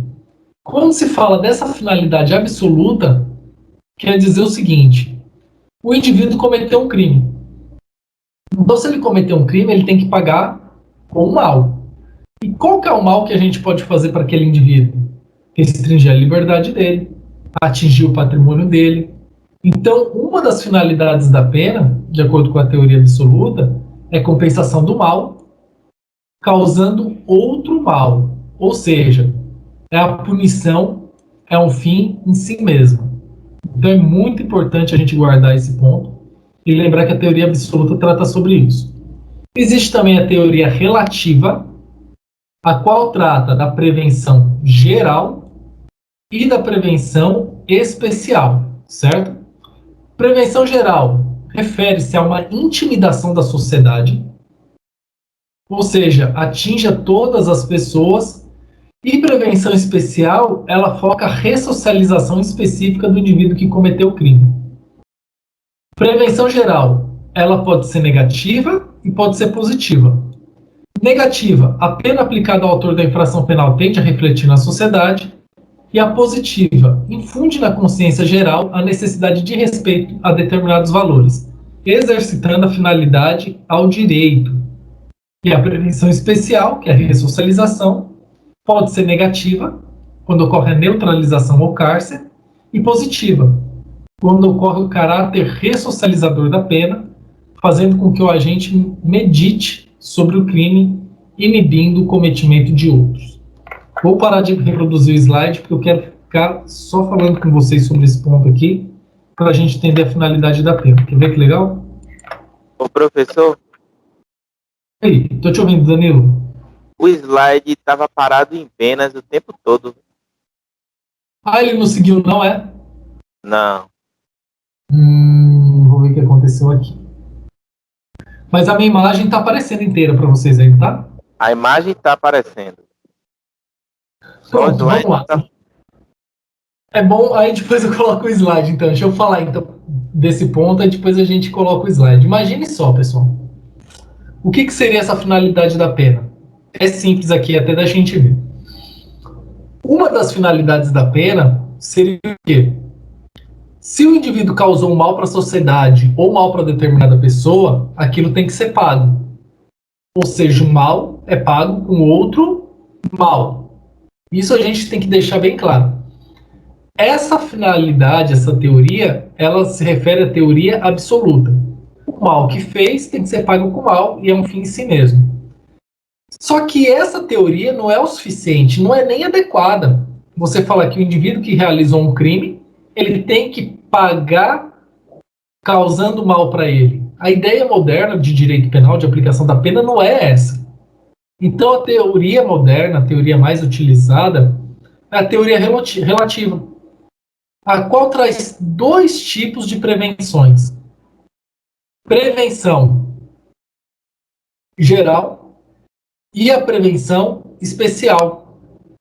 quando se fala dessa finalidade absoluta, quer dizer o seguinte: o indivíduo cometeu um crime. Então, se ele cometeu um crime, ele tem que pagar com o mal. E qual que é o mal que a gente pode fazer para aquele indivíduo? Restringir a liberdade dele, atingir o patrimônio dele. Então, uma das finalidades da pena, de acordo com a teoria absoluta, é compensação do mal, causando outro mal. Ou seja, é a punição, é um fim em si mesmo. Então é muito importante a gente guardar esse ponto e lembrar que a teoria absoluta trata sobre isso. Existe também a teoria relativa, a qual trata da prevenção geral e da prevenção especial, certo? Prevenção geral refere-se a uma intimidação da sociedade, ou seja, atinge a todas as pessoas, e prevenção especial, ela foca a ressocialização específica do indivíduo que cometeu o crime. Prevenção geral, ela pode ser negativa e pode ser positiva. Negativa, a pena aplicada ao autor da infração penal tende a refletir na sociedade, e a positiva, infunde na consciência geral a necessidade de respeito a determinados valores, exercitando a finalidade ao direito. E a prevenção especial, que é a ressocialização, pode ser negativa, quando ocorre a neutralização ou cárcere, e positiva, quando ocorre o caráter ressocializador da pena, fazendo com que o agente medite sobre o crime, inibindo o cometimento de outros. Vou parar de reproduzir o slide, porque eu quero ficar só falando com vocês sobre esse ponto aqui, para a gente entender a finalidade da pena. Quer ver que legal? Ô, professor, Ei, tô te ouvindo, Danilo. o slide estava parado em penas o tempo todo. Ah, ele não seguiu, não é? Não. Vou ver o que aconteceu aqui. Mas a minha imagem tá aparecendo inteira para vocês aí, tá? A imagem está aparecendo. Só o Pronto, vamos slide lá. tá... É bom, aí depois eu coloco o slide, então. Deixa eu falar, então, desse ponto, aí depois a gente coloca o slide. Imagine só, pessoal. O que seria essa finalidade da pena? É simples aqui, até da gente ver. Uma das finalidades da pena seria o quê? Se o indivíduo causou um mal para a sociedade ou mal para determinada pessoa, aquilo tem que ser pago. Ou seja, o mal é pago com outro mal. Isso a gente tem que deixar bem claro. Essa finalidade, essa teoria, ela se refere à teoria absoluta. O mal que fez tem que ser pago com mal e é um fim em si mesmo. Só que essa teoria não é o suficiente, não é nem adequada. Você fala que o indivíduo que realizou um crime, ele tem que pagar causando mal para ele. A ideia moderna de direito penal, de aplicação da pena, não é essa. Então a teoria moderna, a teoria mais utilizada, é a teoria relativa, a qual traz dois tipos de prevenções. Prevenção geral e a prevenção especial.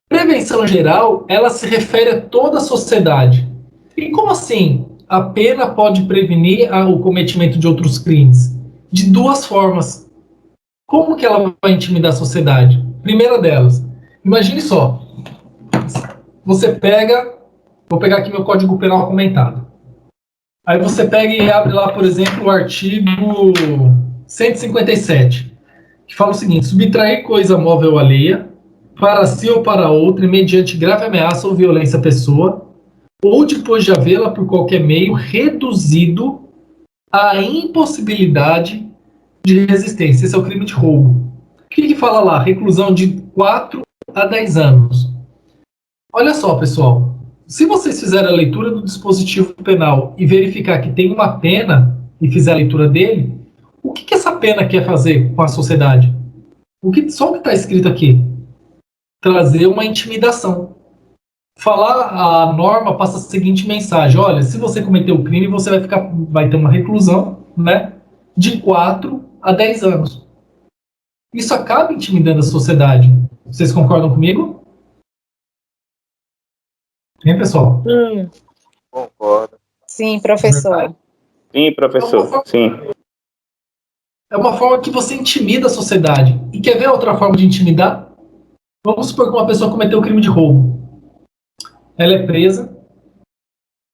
Prevenção geral, ela se refere a toda a sociedade. E como assim a pena pode prevenir o cometimento de outros crimes? De duas formas. Como que ela vai intimidar a sociedade? Primeira delas, imagine só, você pega, vou pegar aqui meu Código Penal comentado. Aí você pega e abre lá, por exemplo, o artigo 157, que fala o seguinte: subtrair coisa móvel alheia, para si ou para outra, mediante grave ameaça ou violência à pessoa, ou depois de havê-la por qualquer meio reduzido à impossibilidade de resistência. Esse é o crime de roubo. O que fala lá? Reclusão de 4 a 10 anos. Olha só, pessoal. Se vocês fizerem a leitura do dispositivo penal e verificar que tem uma pena e fizer a leitura dele, o que essa pena quer fazer com a sociedade? Só o que está escrito aqui. Trazer uma intimidação. A norma passa a seguinte mensagem: olha, se você cometeu o crime, você vai ter uma reclusão, né, de 4 a 10 anos. Isso acaba intimidando a sociedade. Vocês concordam comigo? Hein, pessoal? Concordo. Sim, professor. Sim, professor. Sim. É uma forma que você intimida a sociedade. E quer ver outra forma de intimidar? Vamos supor que uma pessoa cometeu um crime de roubo. Ela é presa,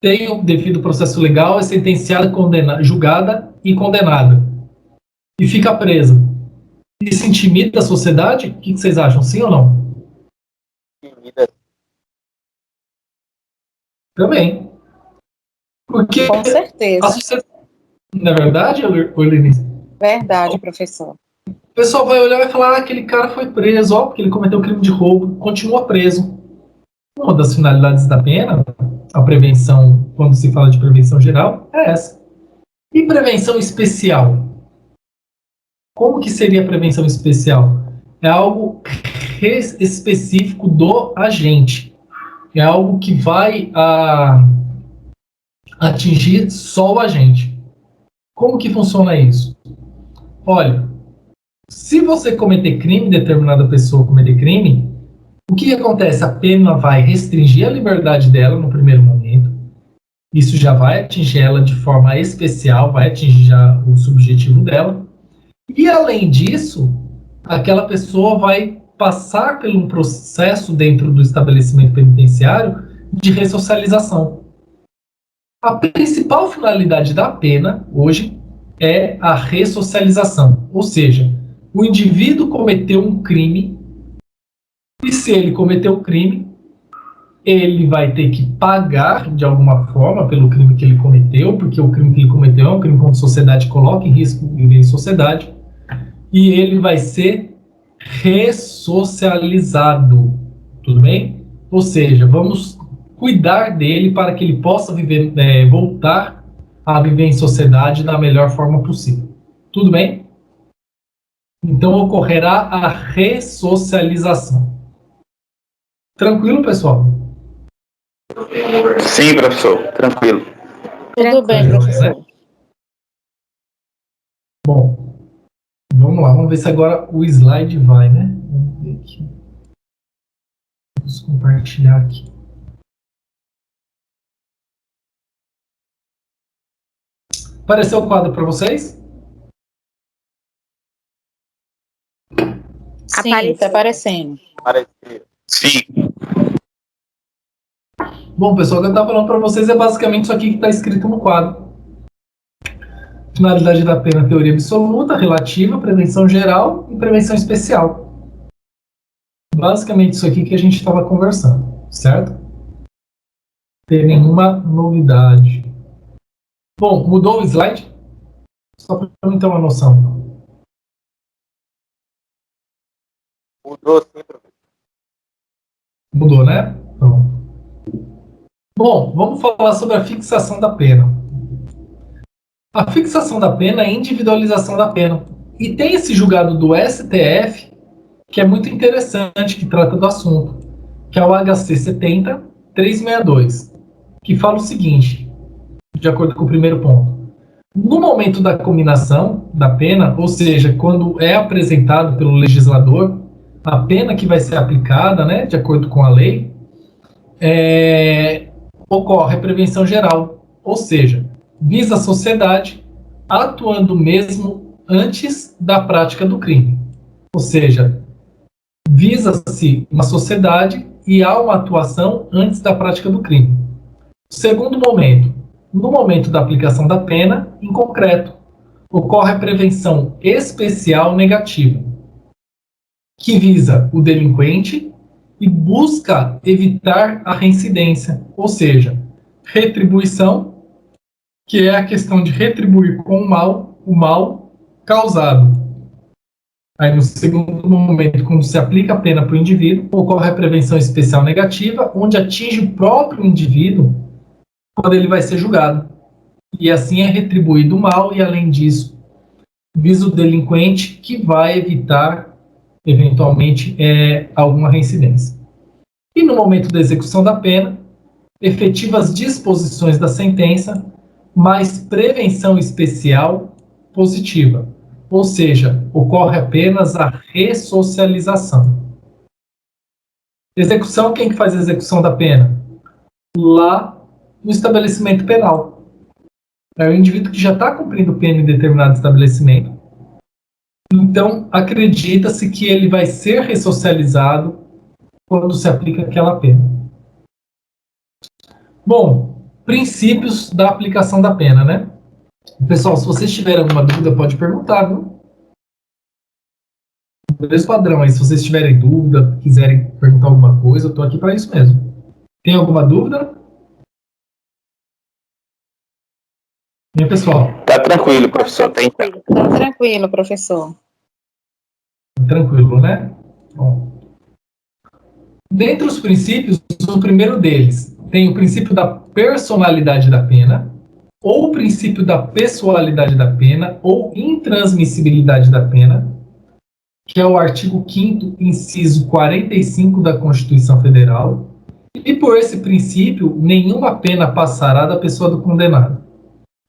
tem o devido processo legal, é sentenciada, julgada e condenada. E fica presa. Isso intimida a sociedade? O que vocês acham? Sim ou não? Intimida. Também. Porque Com certeza. a sociedade, não é verdade, Orlenis? Verdade, professor. O pessoal vai olhar e vai falar: aquele cara foi preso, ó, porque ele cometeu um crime de roubo, continua preso. Uma das finalidades da pena, a prevenção, quando se fala de prevenção geral, é essa. E prevenção especial? Como que seria a prevenção especial? É algo específico do agente. É algo que vai atingir só o agente. Como que funciona isso? Olha, se você cometer crime, determinada pessoa cometer crime, o que acontece? A pena vai restringir a liberdade dela no primeiro momento. Isso já vai atingir ela de forma especial, vai atingir já o subjetivo dela. E além disso, aquela pessoa vai passar por um processo dentro do estabelecimento penitenciário de ressocialização. A principal finalidade da pena hoje é a ressocialização, ou seja, o indivíduo cometeu um crime e se ele cometeu um crime, ele vai ter que pagar de alguma forma pelo crime que ele cometeu, porque o crime que ele cometeu é um crime que a sociedade coloca em risco viver em sociedade, e ele vai ser ressocializado, tudo bem? Ou seja, vamos cuidar dele para que ele possa viver, voltar a viver em sociedade da melhor forma possível. Tudo bem? Então ocorrerá a ressocialização. Tranquilo, pessoal? Sim, professor, tranquilo. Tudo bem, professor. Bom, vamos lá, vamos ver se agora o slide vai, né? Vamos ver aqui. Vamos compartilhar aqui. Apareceu o quadro para vocês? Sim, está aparecendo. Parecia. Sim. Bom, pessoal, o que eu estava falando para vocês é basicamente isso aqui que está escrito no quadro. Finalidade da pena, teoria absoluta, relativa, prevenção geral e prevenção especial. Basicamente isso aqui que a gente estava conversando, certo? Não tem nenhuma novidade. Bom, mudou o slide? Só para eu ter uma noção. Mudou sim, professor. Mudou, né? Então. Bom, vamos falar sobre a fixação da pena. A fixação da pena é a individualização da pena. E tem esse julgado do STF que é muito interessante, que trata do assunto, que é o HC 70-362, que fala o seguinte, de acordo com o primeiro ponto. No momento da cominação da pena, ou seja, quando é apresentado pelo legislador a pena que vai ser aplicada, né, de acordo com a lei, ocorre a prevenção geral, ou seja, visa a sociedade atuando mesmo antes da prática do crime. Ou seja, visa-se uma sociedade e há uma atuação antes da prática do crime. Segundo momento, no momento da aplicação da pena, em concreto, ocorre a prevenção especial negativa, que visa o delinquente e busca evitar a reincidência, ou seja, retribuição, que é a questão de retribuir com o mal causado. Aí, no segundo momento, quando se aplica a pena para o indivíduo, ocorre a prevenção especial negativa, onde atinge o próprio indivíduo quando ele vai ser julgado. E assim é retribuído o mal e, além disso, visa o delinquente que vai evitar, eventualmente, alguma reincidência. E no momento da execução da pena, efetivas disposições da sentença, mais prevenção especial positiva. Ou seja, ocorre apenas a ressocialização. Execução, quem que faz a execução da pena? Lá no estabelecimento penal. É o indivíduo que já está cumprindo pena em determinado estabelecimento. Então, acredita-se que ele vai ser ressocializado quando se aplica aquela pena. Bom, princípios da aplicação da pena, né? Pessoal, se vocês tiverem alguma dúvida, pode perguntar, viu? Beleza, padrão aí. Se vocês tiverem dúvida, quiserem perguntar alguma coisa, eu estou aqui para isso mesmo. Tem alguma dúvida? E aí, pessoal? Tá tranquilo, professor. Tem... Tá tranquilo, professor. Tranquilo, né? Bom. Dentre os princípios, o primeiro deles tem o princípio da personalidade da pena, ou o princípio da pessoalidade da pena, ou intransmissibilidade da pena, que é o artigo 5º, inciso 45 da Constituição Federal. E por esse princípio, nenhuma pena passará da pessoa do condenado.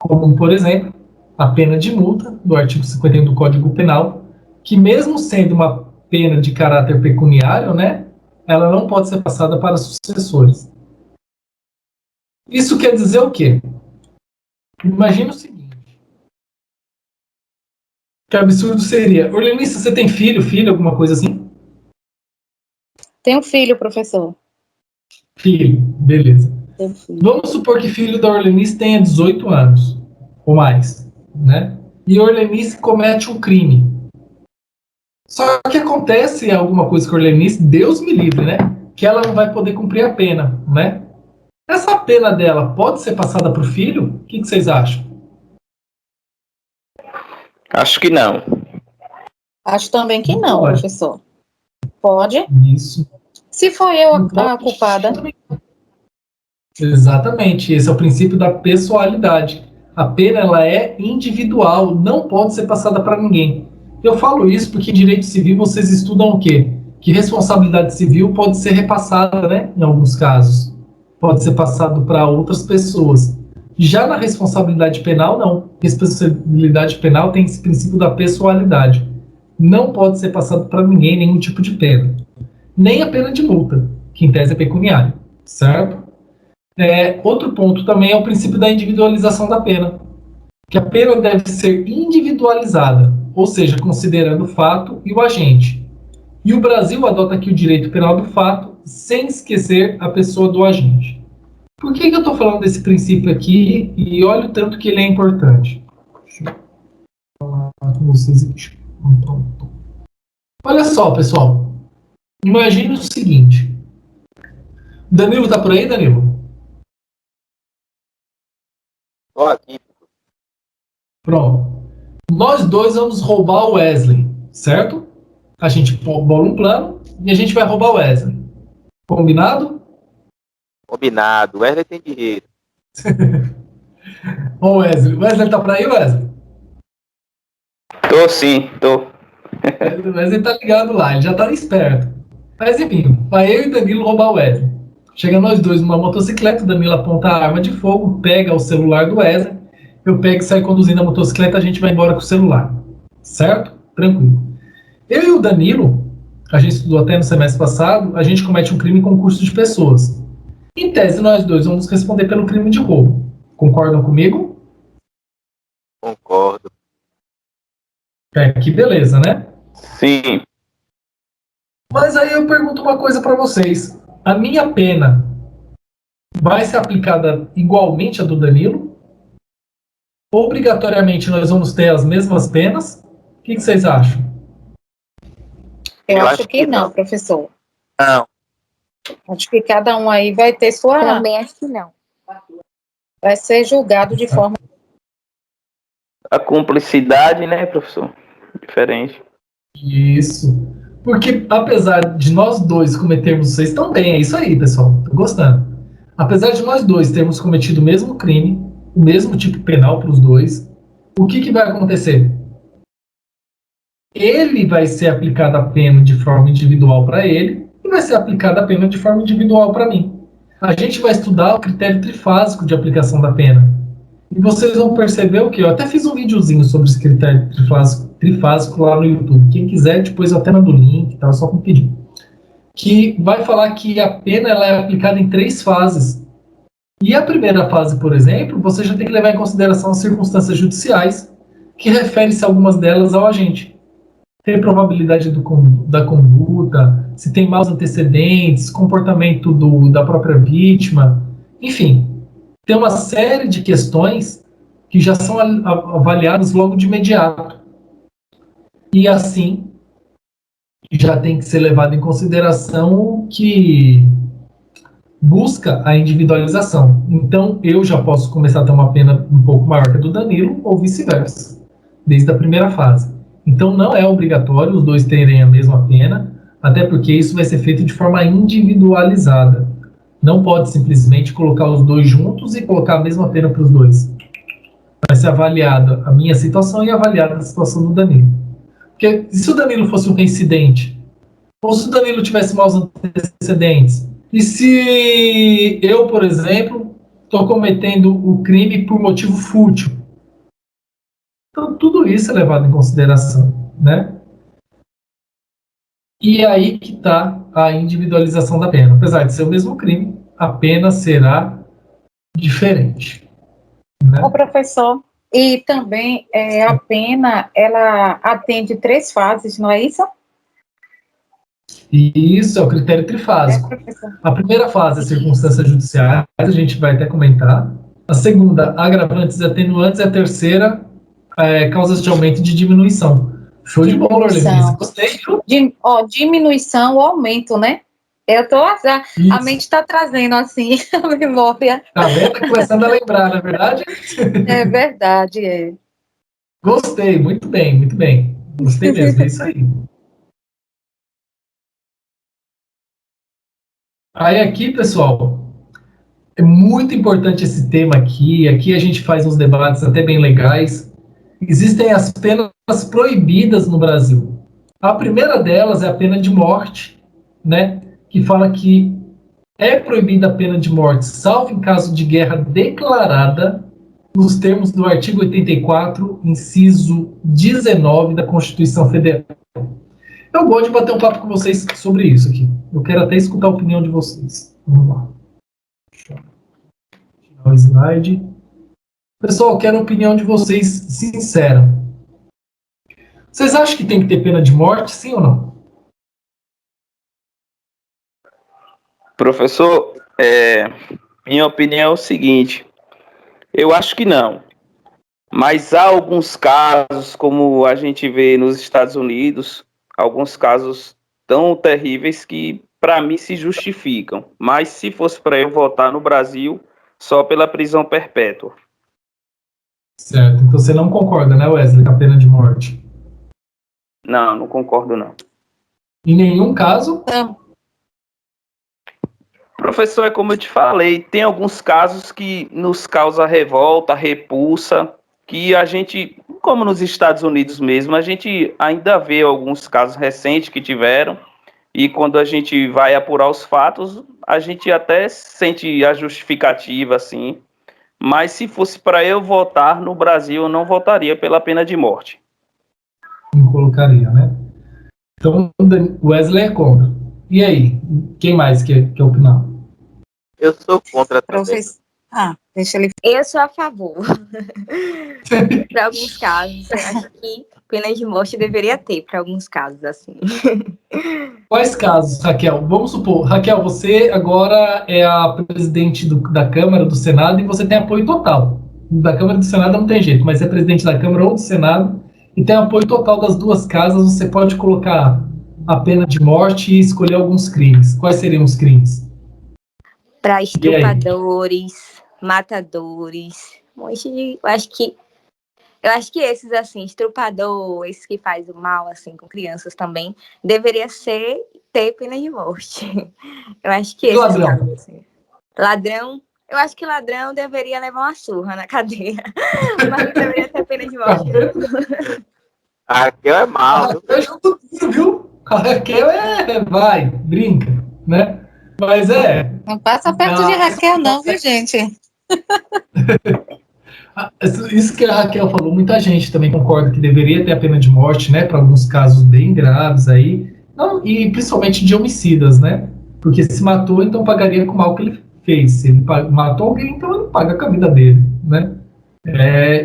Como, por exemplo, a pena de multa, do artigo 51 do Código Penal, que mesmo sendo uma pena de caráter pecuniário, né, ela não pode ser passada para sucessores. Isso quer dizer o quê? Imagina o seguinte. Que absurdo seria. Orlenice, você tem filho, alguma coisa assim? Tem um filho, professor. Filho, beleza. Tem um filho. Vamos supor que filho da Orlenice tenha 18 anos, ou mais, né? E Orlenice comete um crime. Só que acontece alguma coisa com a Orlenice, Deus me livre, né? Que ela não vai poder cumprir a pena, né? Essa pena dela pode ser passada para o filho? O que vocês acham? Acho que não. Acho também que não, Pode. professor. Pode? Isso. Se for eu Não a pode. culpada. Exatamente, esse é o princípio da pessoalidade. A pena ela é individual, não pode ser passada para ninguém. Eu falo isso porque em direito civil vocês estudam o quê? Que responsabilidade civil pode ser repassada, né? Em alguns casos. Pode ser passado para outras pessoas. Já na responsabilidade penal, não. Responsabilidade penal tem esse princípio da pessoalidade. Não pode ser passado para ninguém nenhum tipo de pena. Nem a pena de multa, que em tese é pecuniária, certo? Outro ponto também é o princípio da individualização da pena, que a pena deve ser individualizada, ou seja, considerando o fato e o agente. E o Brasil adota aqui o direito penal do fato, sem esquecer a pessoa do agente. Por que eu estou falando desse princípio aqui e olha o tanto que ele é importante? Deixa eu falar com vocês aqui. Olha só, pessoal. Imagine o seguinte. Danilo tá por aí, Danilo? Tô aqui. Pronto. Nós dois vamos roubar o Wesley, certo? A gente bola um plano e a gente vai roubar o Wesley. Combinado? Combinado. O Wesley tem dinheiro. Ô Wesley, Wesley tá por aí, Wesley? Tô sim, tô. O Wesley tá ligado lá, ele já tá esperto. Mas enfim, vai eu e Danilo roubar o Wesley. Chega nós dois numa motocicleta, o Danilo aponta a arma de fogo, pega o celular do Wesley, eu pego e saio conduzindo a motocicleta, a gente vai embora com o celular. Certo? Tranquilo. Eu e o Danilo, a gente estudou até no semestre passado, a gente comete um crime com curso de pessoas. Em tese, nós dois vamos responder pelo crime de roubo. Concordam comigo? Concordo. Que beleza, né? Sim. Mas aí eu pergunto uma coisa para vocês. A minha pena vai ser aplicada igualmente à do Danilo? Obrigatoriamente nós vamos ter as mesmas penas? O que vocês acham? Eu acho que não, professor. Não. Acho que cada um aí vai ter sua. Também acho que não. Vai ser julgado de forma. A cumplicidade, né, professor? Diferente. Isso. Porque apesar de nós dois cometermos, vocês estão bem, é isso aí, pessoal, tô gostando. Apesar de nós dois termos cometido o mesmo crime, o mesmo tipo penal para os dois, o que vai acontecer? Ele vai ser aplicada a pena de forma individual para ele e vai ser aplicada a pena de forma individual para mim. A gente vai estudar o critério trifásico de aplicação da pena. E vocês vão perceber o que? Eu até fiz um videozinho sobre esse critério trifásico lá no YouTube. Quem quiser, depois eu até mando o link, tá? Só pedir. Que vai falar que a pena ela é aplicada em 3 fases. E a primeira fase, por exemplo, você já tem que levar em consideração as circunstâncias judiciais, que refere-se algumas delas ao agente. Tem probabilidade da conduta, se tem maus antecedentes, comportamento da própria vítima, enfim. Tem uma série de questões que já são avaliadas logo de imediato. E assim, já tem que ser levado em consideração que busca a individualização. Então, eu já posso começar a ter uma pena um pouco maior que a do Danilo, ou vice-versa, desde a primeira fase. Então, não é obrigatório os dois terem a mesma pena, até porque isso vai ser feito de forma individualizada. Não pode simplesmente colocar os dois juntos e colocar a mesma pena para os dois. Vai ser avaliada a minha situação e avaliada a situação do Danilo. Porque se o Danilo fosse um reincidente, ou se o Danilo tivesse maus antecedentes, e se eu, por exemplo, estou cometendo o crime por motivo fútil, então tudo isso é levado em consideração, né? E aí que está a individualização da pena. Apesar de ser o mesmo crime, a pena será diferente, né? Ô, professor, e também a pena, ela atende 3 fases, não é isso? E isso é o critério trifásico. Professor? A primeira fase é circunstâncias judiciais, a gente vai até comentar. A segunda, agravantes e atenuantes. E a terceira, causas de aumento e de diminuição. Show de bola, Orlevícia. Gostei, viu? Diminuição ou aumento, né? A mente está trazendo, assim, a memória. Tá vendo? Tá começando a lembrar, não é verdade? É verdade, é. Gostei, muito bem, muito bem. Gostei mesmo, é isso aí. Aí aqui, pessoal, é muito importante esse tema aqui. Aqui a gente faz uns debates até bem legais. Existem as penas proibidas no Brasil. A primeira delas é a pena de morte, né? Que fala que é proibida a pena de morte, salvo em caso de guerra declarada, nos termos do artigo 84, inciso 19 da Constituição Federal. Eu gosto de bater um papo com vocês sobre isso aqui. Eu quero até escutar a opinião de vocês. Vamos lá. Deixa eu tirar o slide. Pessoal, eu quero a opinião de vocês sincera. Vocês acham que tem que ter pena de morte, sim ou não? Professor, minha opinião é o seguinte: eu acho que não. Mas há alguns casos, como a gente vê nos Estados Unidos, alguns casos tão terríveis que, para mim, se justificam. Mas se fosse para eu votar no Brasil, só pela prisão perpétua. Certo. Então você não concorda, né, Wesley, com a pena de morte? Não, não concordo, não. Em nenhum caso? Não. Professor, é como eu te falei, tem alguns casos que nos causa revolta, repulsa, que a gente, como nos Estados Unidos mesmo, a gente ainda vê alguns casos recentes que tiveram, e quando a gente vai apurar os fatos, a gente até sente a justificativa, assim, mas se fosse para eu votar no Brasil, eu não votaria pela pena de morte. Não colocaria, né? Então, Wesley é contra. E aí? Quem mais quer opinar? Eu sou contra também. Professor. Deixa ele. Eu sou a favor. Para alguns casos, eu acho que pena de morte deveria ter, para alguns casos, assim. Quais casos, Raquel? Vamos supor, Raquel, você agora é a presidente da Câmara, do Senado, e você tem apoio total. Da Câmara e do Senado não tem jeito, mas é presidente da Câmara ou do Senado e tem apoio total das duas casas, você pode colocar a pena de morte e escolher alguns crimes. Quais seriam os crimes? Para estupradores, matadores, um monte de... Eu acho que esses, assim, estuprador, esses que fazem o mal, assim, com crianças também, deveria ter pena de morte. Eu acho que esses ladrão? casos, assim. Ladrão, eu acho que ladrão deveria levar uma surra na cadeia, mas não deveria ter pena de morte, não. A Raquel é A mal, viu? Raquel já tudo, viu? A Raquel vai, brinca, né? Mas Não passa perto de Raquel, não, viu, gente? Isso que a Raquel falou, muita gente também concorda que deveria ter a pena de morte, né, para alguns casos bem graves aí, não, e principalmente de homicidas, né? Porque se matou, então pagaria com o mal que ele fez. Se ele matou alguém, então ele paga com a vida dele, né?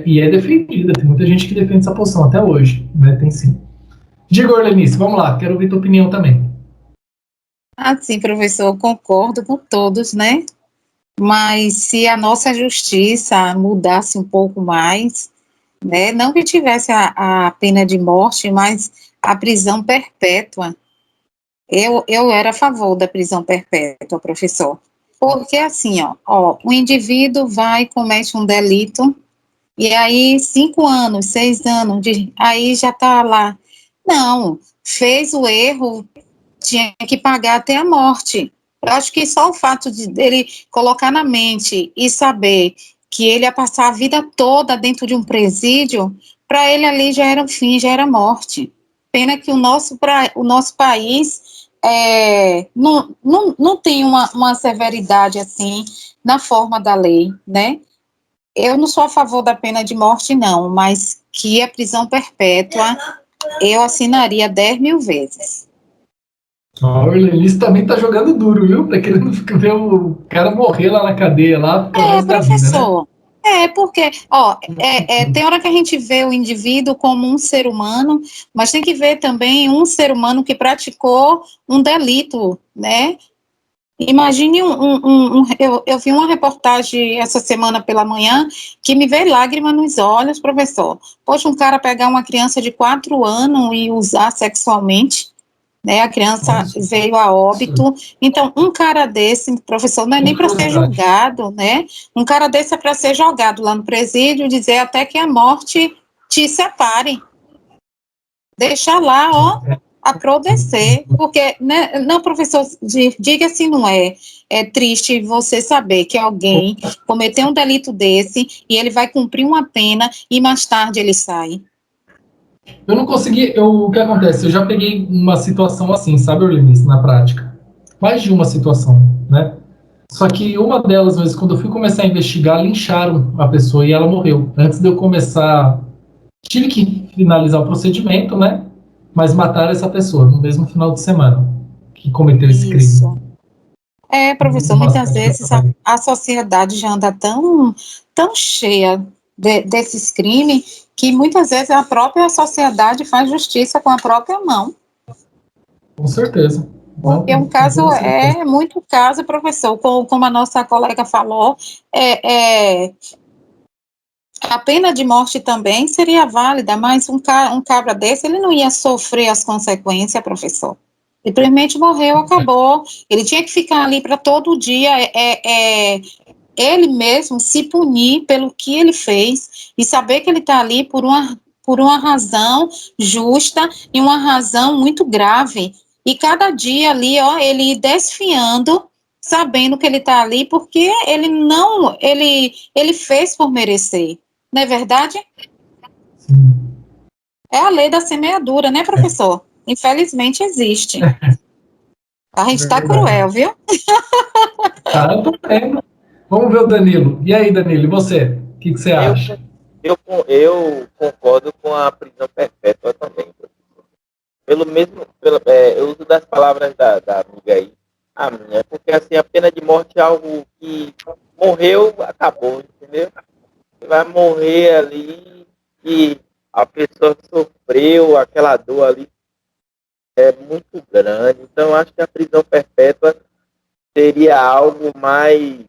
E é defendida, tem muita gente que defende essa posição até hoje, né? Tem sim. Diga, Orlenice, vamos lá, quero ouvir tua opinião também. Sim, professor, concordo com todos, né? Mas se a nossa justiça mudasse um pouco mais, né? Não que tivesse a pena de morte, mas a prisão perpétua. Eu era a favor da prisão perpétua, professor. Porque assim, o indivíduo vai e comete um delito, e aí 5 anos, 6 anos, aí já está lá. Não, fez o erro, tinha que pagar até a morte. Eu acho que só o fato dele colocar na mente e saber que ele ia passar a vida toda dentro de um presídio, para ele ali já era o fim, já era morte. Pena que o nosso país não tem uma severidade assim na forma da lei, né? Eu não sou a favor da pena de morte, não, mas que a prisão perpétua eu assinaria 10 mil vezes. O Orlenis também tá jogando duro, viu? Tá querendo ver o cara morrer lá na cadeia, lá pro resto da vida, né? Professor, porque, tem hora que a gente vê o indivíduo como um ser humano, mas tem que ver também um ser humano que praticou um delito, né? Imagine eu vi uma reportagem essa semana pela manhã que me veio lágrima nos olhos, professor. Poxa, um cara pegar uma criança de 4 anos e usar sexualmente, né? A criança veio a óbito. Então, um cara desse, professor, não é nem para ser julgado, né? Um cara desse é para ser jogado lá no presídio e dizer até que a morte te separe. Deixa lá, aprodescer, porque, né, não, professor, diga se não é triste você saber que alguém cometeu um delito desse e ele vai cumprir uma pena e mais tarde ele sai. Eu não consegui, o que acontece? Eu já peguei uma situação assim, sabe, Orlenis, na prática. Mais de uma situação, né? Só que uma delas, mas quando eu fui começar a investigar, lincharam a pessoa e ela morreu. Antes de eu começar, tive que finalizar o procedimento, né? Mas mataram essa pessoa no mesmo final de semana que cometeu esse crime. Professor, muitas vezes a sociedade já anda tão cheia desses crimes que muitas vezes a própria sociedade faz justiça com a própria mão. Com certeza. Porque muito caso, professor, como a nossa colega falou, a pena de morte também seria válida, mas um cabra desse, ele não ia sofrer as consequências, professor. Simplesmente morreu, acabou. Ele tinha que ficar ali para todo dia, ele mesmo se punir pelo que ele fez e saber que ele está ali por uma razão justa e uma razão muito grave. E cada dia ali, ele ir desfiando, sabendo que ele está ali porque ele fez por merecer. Não é verdade? Sim. É a lei da semeadura, né, professor? Infelizmente existe. A gente está cruel, viu? Eu tô vendo. Vamos ver o Danilo. E aí, Danilo, e você? O que você acha? Eu concordo com a prisão perpétua também. Eu uso das palavras da amiga aí, a minha, porque assim, a pena de morte é algo que morreu, acabou, entendeu? Você vai morrer ali e a pessoa que sofreu aquela dor ali é muito grande. Então, eu acho que a prisão perpétua seria algo mais,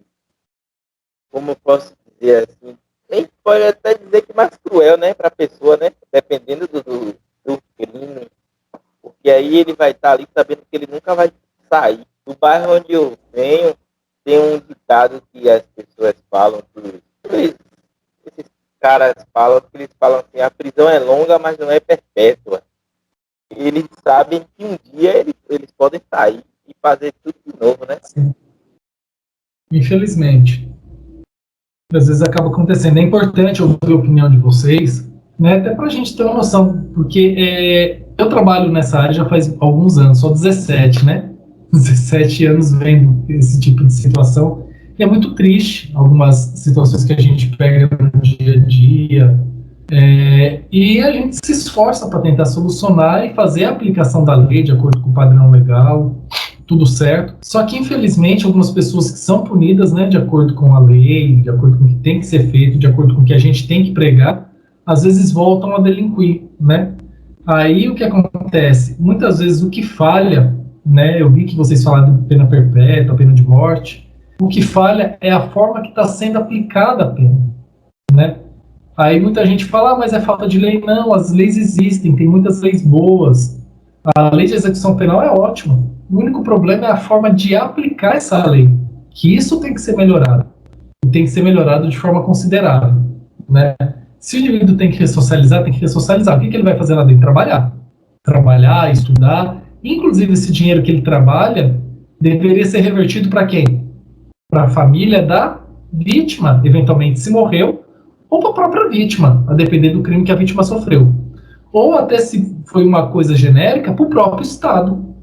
como eu posso dizer assim, nem pode até dizer que mais cruel, né, para a pessoa, né, dependendo do crime, porque aí ele vai estar ali sabendo que ele nunca vai sair. Do bairro onde eu venho, tem um ditado que as pessoas falam, esses caras falam, que eles falam assim, a prisão é longa, mas não é perpétua. Eles sabem que um dia eles podem sair e fazer tudo de novo, né? Sim. Infelizmente. Às vezes acaba acontecendo. É importante ouvir a opinião de vocês, né? Até para a gente ter uma noção, porque eu trabalho nessa área já faz alguns anos, só 17, né? 17 anos vendo esse tipo de situação. E é muito triste algumas situações que a gente pega no dia a dia. E a gente se esforça para tentar solucionar e fazer a aplicação da lei de acordo com o padrão legal, tudo certo. Só que, infelizmente, algumas pessoas que são punidas, né, de acordo com a lei, de acordo com o que tem que ser feito, de acordo com o que a gente tem que pregar, às vezes voltam a delinquir, né? Aí o que acontece? Muitas vezes o que falha, né, eu vi que vocês falaram de pena perpétua, pena de morte, o que falha é a forma que está sendo aplicada a pena, né? Aí muita gente fala, mas é falta de lei. Não, as leis existem, tem muitas leis boas. A lei de execução penal é ótima. O único problema é a forma de aplicar essa lei, que isso tem que ser melhorado. E tem que ser melhorado de forma considerável, né? Se o indivíduo tem que ressocializar, tem que ressocializar. O que ele vai fazer lá dentro? Trabalhar, estudar. Inclusive, esse dinheiro que ele trabalha deveria ser revertido para quem? Para a família da vítima, eventualmente, se morreu, ou para a própria vítima, a depender do crime que a vítima sofreu. Ou até, se foi uma coisa genérica, para o próprio Estado.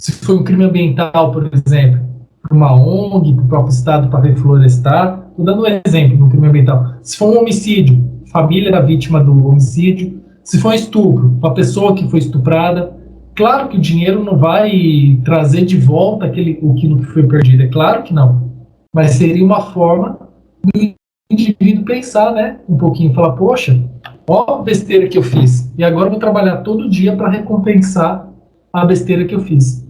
Se foi um crime ambiental, por exemplo, para uma ONG, para o próprio Estado, para reflorestar. Estou dando um exemplo do crime ambiental. Se for um homicídio, família da vítima do homicídio. Se for um estupro, para a pessoa que foi estuprada. Claro que o dinheiro não vai trazer de volta aquilo que foi perdido. É claro que não. Mas seria uma forma do indivíduo pensar, né, um pouquinho. Falar, poxa, ó a besteira que eu fiz. E agora eu vou trabalhar todo dia para recompensar a besteira que eu fiz.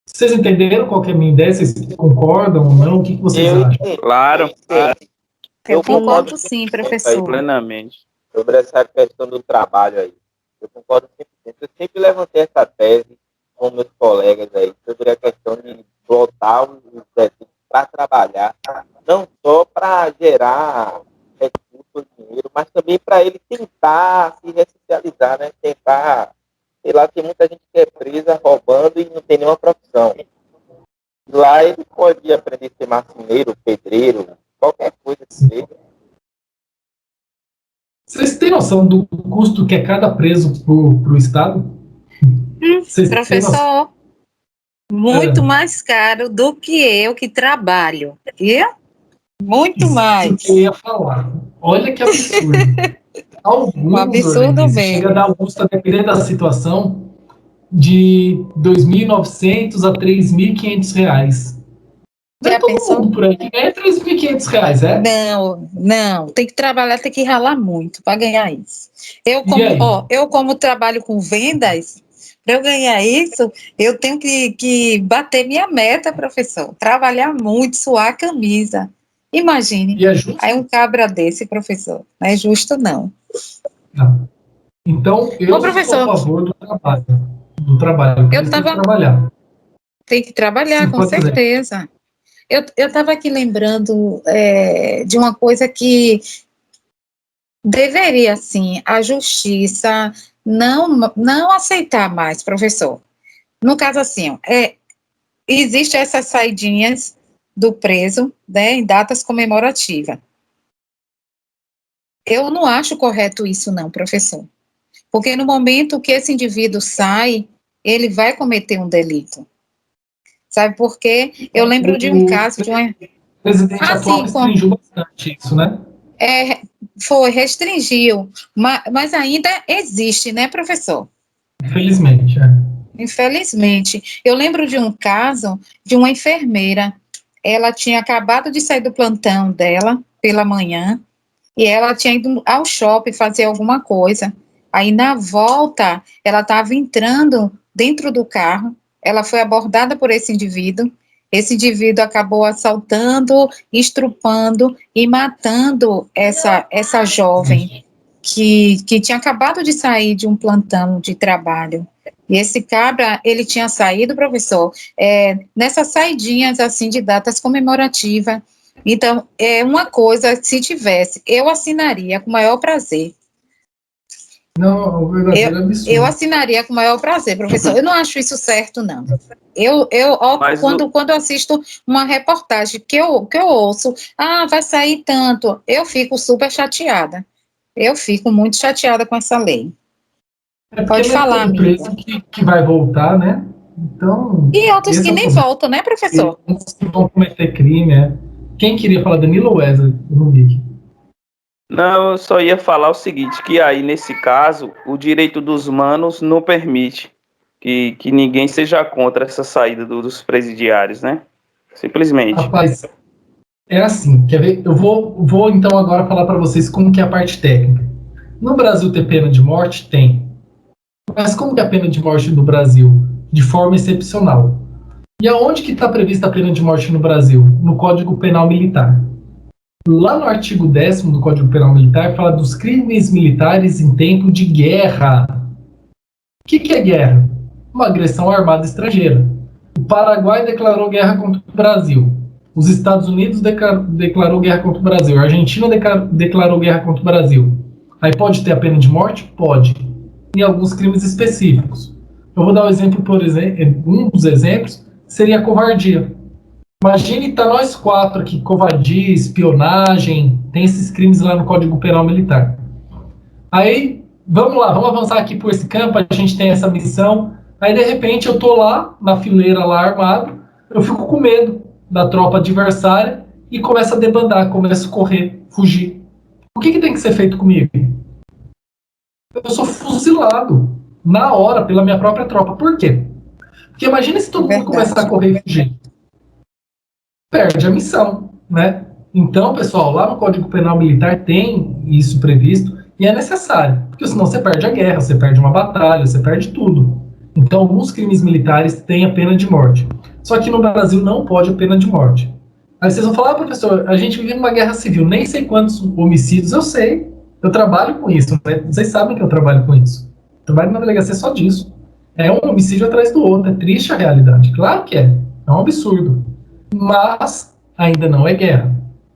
Vocês entenderam qual que é a minha ideia? Vocês concordam ou não? O que vocês acham? Claro. Eu concordo sim, professor. Plenamente. Sobre essa questão do trabalho aí. Eu concordo 100%. Eu sempre levantei essa tese com meus colegas aí sobre a questão de botar os recursos para trabalhar, não só para gerar recursos, dinheiro, mas também para ele tentar se ressocializar, né? Tentar, sei lá, tem muita gente que é presa roubando e não tem nenhuma profissão. Lá ele pode aprender a ser marceneiro, pedreiro, qualquer coisa que seja. Vocês têm noção do custo que é cada preso para o Estado? Professor, muito mais caro do que eu que trabalho, viu? Muito mais. Isso que eu ia falar. Olha que absurdo. Alguns absurdo mesmo. Chega a dar um custo, dependendo da situação, de R$ 2.900 a R$ 3.500. Não é todo mundo por aí que ganha R$ 3.500, é? Não. Tem que trabalhar, tem que ralar muito para ganhar isso. Eu, como trabalho com vendas, para eu ganhar isso, eu tenho que bater minha meta, professor. Trabalhar muito, suar a camisa. Imagine. E é justo? Aí um cabra desse, professor. Não é justo, não. Não. Então, eu sou a favor do trabalho. Tem que trabalhar. Tem que trabalhar, sim, com certeza. Eu estava aqui lembrando de uma coisa que deveria, sim, a justiça não aceitar mais, professor. No caso, assim, existem essas saidinhas do preso, né, em datas comemorativas. Eu não acho correto isso, não, professor. Porque no momento que esse indivíduo sai, ele vai cometer um delito. Sabe por quê? Eu lembro de um caso de uma... O presidente atual restringiu bastante isso, né? Restringiu, mas ainda existe, né, professor? Infelizmente, Infelizmente. Eu lembro de um caso de uma enfermeira. Ela tinha acabado de sair do plantão dela pela manhã e ela tinha ido ao shopping fazer alguma coisa. Aí, na volta, ela estava entrando dentro do carro. Ela foi abordada por esse indivíduo. Esse indivíduo acabou assaltando, estrupando e matando essa jovem que tinha acabado de sair de um plantão de trabalho. E esse cabra, ele tinha saído, professor, nessas saidinhas, assim, de datas comemorativas. Então, uma coisa, se tivesse, eu assinaria com o maior prazer. Não, o verdadeiro absurdo. Eu assinaria com o maior prazer, professor. Eu não acho isso certo, não. Quando eu assisto uma reportagem que eu ouço, vai sair tanto, eu fico super chateada. Eu fico muito chateada com essa lei. Pode falar, amiga. Que vai voltar, né? Então, e outros que nem voltam, né, professor? Outros que vão cometer crime, Quem queria falar, Danilo ou Wesley? Não, eu só ia falar o seguinte, que aí, nesse caso, o direito dos manos não permite que ninguém seja contra essa saída dos presidiários, né? Simplesmente. Rapaz, é assim, quer ver? Eu vou então agora falar para vocês como que é a parte técnica. No Brasil ter pena de morte? Tem. Mas como que é a pena de morte no Brasil? De forma excepcional. E aonde que está prevista a pena de morte no Brasil? No Código Penal Militar. Lá no artigo 10º do Código Penal Militar fala dos crimes militares em tempo de guerra. O que é guerra? Uma agressão armada estrangeira. Paraguai declarou guerra contra o Brasil. Os Estados Unidos declarou guerra contra o Brasil. A Argentina declarou guerra contra o Brasil. Aí pode ter a pena de morte? Pode. Em alguns crimes específicos. Eu vou dar um exemplo, por exemplo, um dos exemplos seria a covardia. Imagine tá nós 4 aqui, covardia, espionagem, tem esses crimes lá no Código Penal Militar. Aí, vamos lá, vamos avançar aqui por esse campo, a gente tem essa missão. Aí, de repente, eu tô lá, na fileira lá armado, eu fico com medo da tropa adversária e começo a debandar, começo a correr, fugir. O que tem que ser feito comigo? Eu sou fuzilado na hora pela minha própria tropa. Por quê? Porque imagina se todo mundo começar a correr e fugir. Perde a missão, né? Então, pessoal, lá no Código Penal Militar tem isso previsto e é necessário, porque senão você perde a guerra, você perde uma batalha, você perde tudo. Então, alguns crimes militares têm a pena de morte. Só que no Brasil não pode a pena de morte. Aí vocês vão falar, professor, a gente vive numa guerra civil, nem sei quantos homicídios, eu sei, eu trabalho com isso, né? Vocês sabem que eu trabalho com isso. Eu trabalho na delegacia só disso. É um homicídio atrás do outro, é triste a realidade, claro que é um absurdo. Mas ainda não é guerra,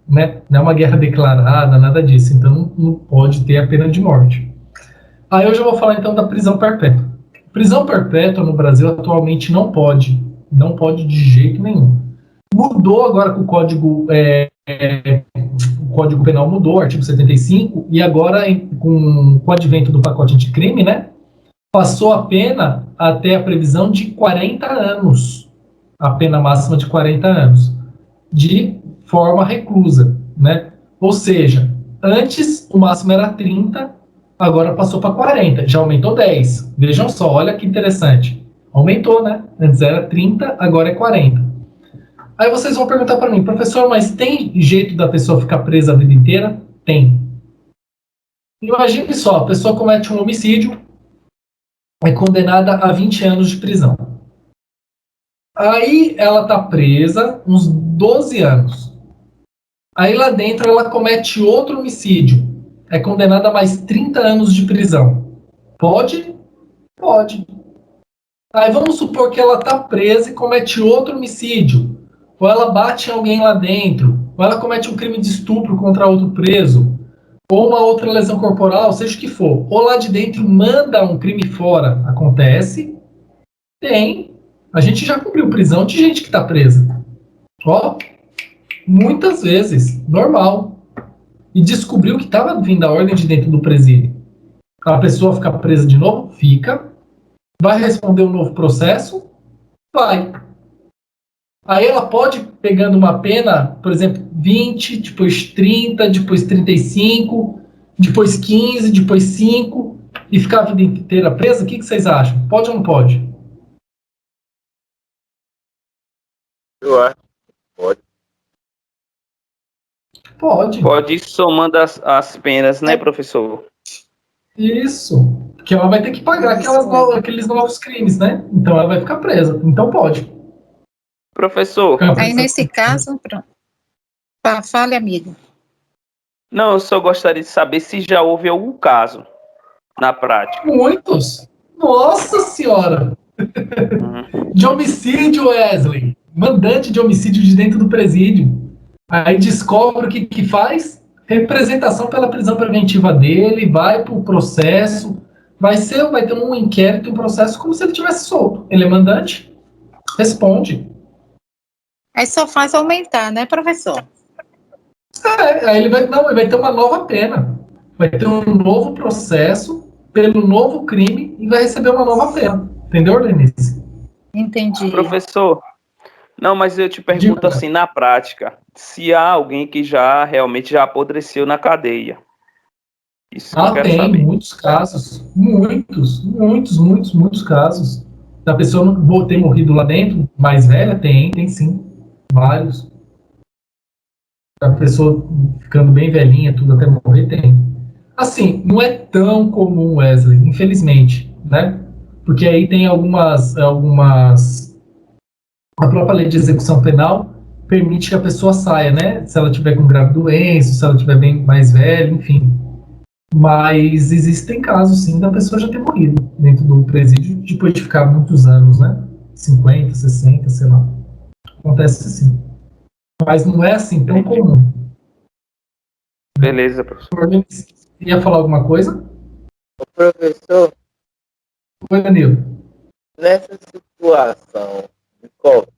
né? Não é uma guerra declarada, nada disso, então não pode ter a pena de morte. Aí eu já vou falar então da prisão perpétua. Prisão perpétua no Brasil atualmente não pode de jeito nenhum. Mudou agora com o Código Penal mudou, o artigo 75, e agora com o advento do pacote anticrime, né? Passou a pena até a previsão de 40 anos. A pena máxima de 40 anos, de forma reclusa, né? Ou seja, antes o máximo era 30, agora passou para 40, já aumentou 10. Vejam só, olha que interessante. Aumentou, né? Antes era 30, agora é 40. Aí vocês vão perguntar para mim, professor, mas tem jeito da pessoa ficar presa a vida inteira? Tem. Imagine só, a pessoa comete um homicídio, é condenada a 20 anos de prisão. Aí ela está presa uns 12 anos. Aí lá dentro ela comete outro homicídio. É condenada a mais 30 anos de prisão. Pode? Pode. Aí vamos supor que ela está presa e comete outro homicídio. Ou ela bate em alguém lá dentro. Ou ela comete um crime de estupro contra outro preso. Ou uma outra lesão corporal, seja o que for. Ou lá de dentro manda um crime fora. Acontece? Tem. A gente já cumpriu prisão de gente que está presa. Ó, muitas vezes, normal. E descobriu que estava vindo a ordem de dentro do presídio. A pessoa fica presa de novo? Fica. Vai responder um novo processo? Vai. Aí ela pode, pegando uma pena, por exemplo, 20, depois 30, depois 35, depois 15, depois 5, e ficar a vida inteira presa? O que vocês acham? Pode ou não pode? Eu acho que pode. Pode. Pode ir somando as penas, né, professor? Isso. Porque ela vai ter que pagar aqueles novos crimes, né? Então ela vai ficar presa. Então pode. Professor. Aí nesse caso, pronto. Fale, amigo. Não, eu só gostaria de saber se já houve algum caso na prática. Muitos. Nossa Senhora. De homicídio, Wesley. Mandante de homicídio de dentro do presídio. Aí descobre o que faz? Representação pela prisão preventiva dele, vai pro processo, vai ter um inquérito, um processo como se ele tivesse solto. Ele é mandante? Responde. Aí só faz aumentar, né, professor? Aí ele vai ter uma nova pena. Vai ter um novo processo pelo novo crime e vai receber uma nova pena. Entendeu, Denise? Entendi. Professor, não, mas eu te pergunto assim, na prática, se há alguém que realmente já apodreceu na cadeia. Isso que eu quero saber. Muitos casos. Muitos casos. Da pessoa não ter morrido lá dentro, mais velha, tem sim. Vários. A pessoa ficando bem velhinha, tudo até morrer, tem. Assim, não é tão comum, Wesley, infelizmente, né? Porque aí tem algumas a própria lei de execução penal permite que a pessoa saia, né? Se ela tiver com grave doença, se ela tiver bem mais velha, enfim. Mas existem casos, sim, da pessoa já ter morrido dentro do presídio depois de ficar muitos anos, né? 50, 60, sei lá. Acontece sim. Mas não é assim tão comum. Beleza, professor. Ia falar alguma coisa? O professor, Oi, Danilo. nessa situação de Covid,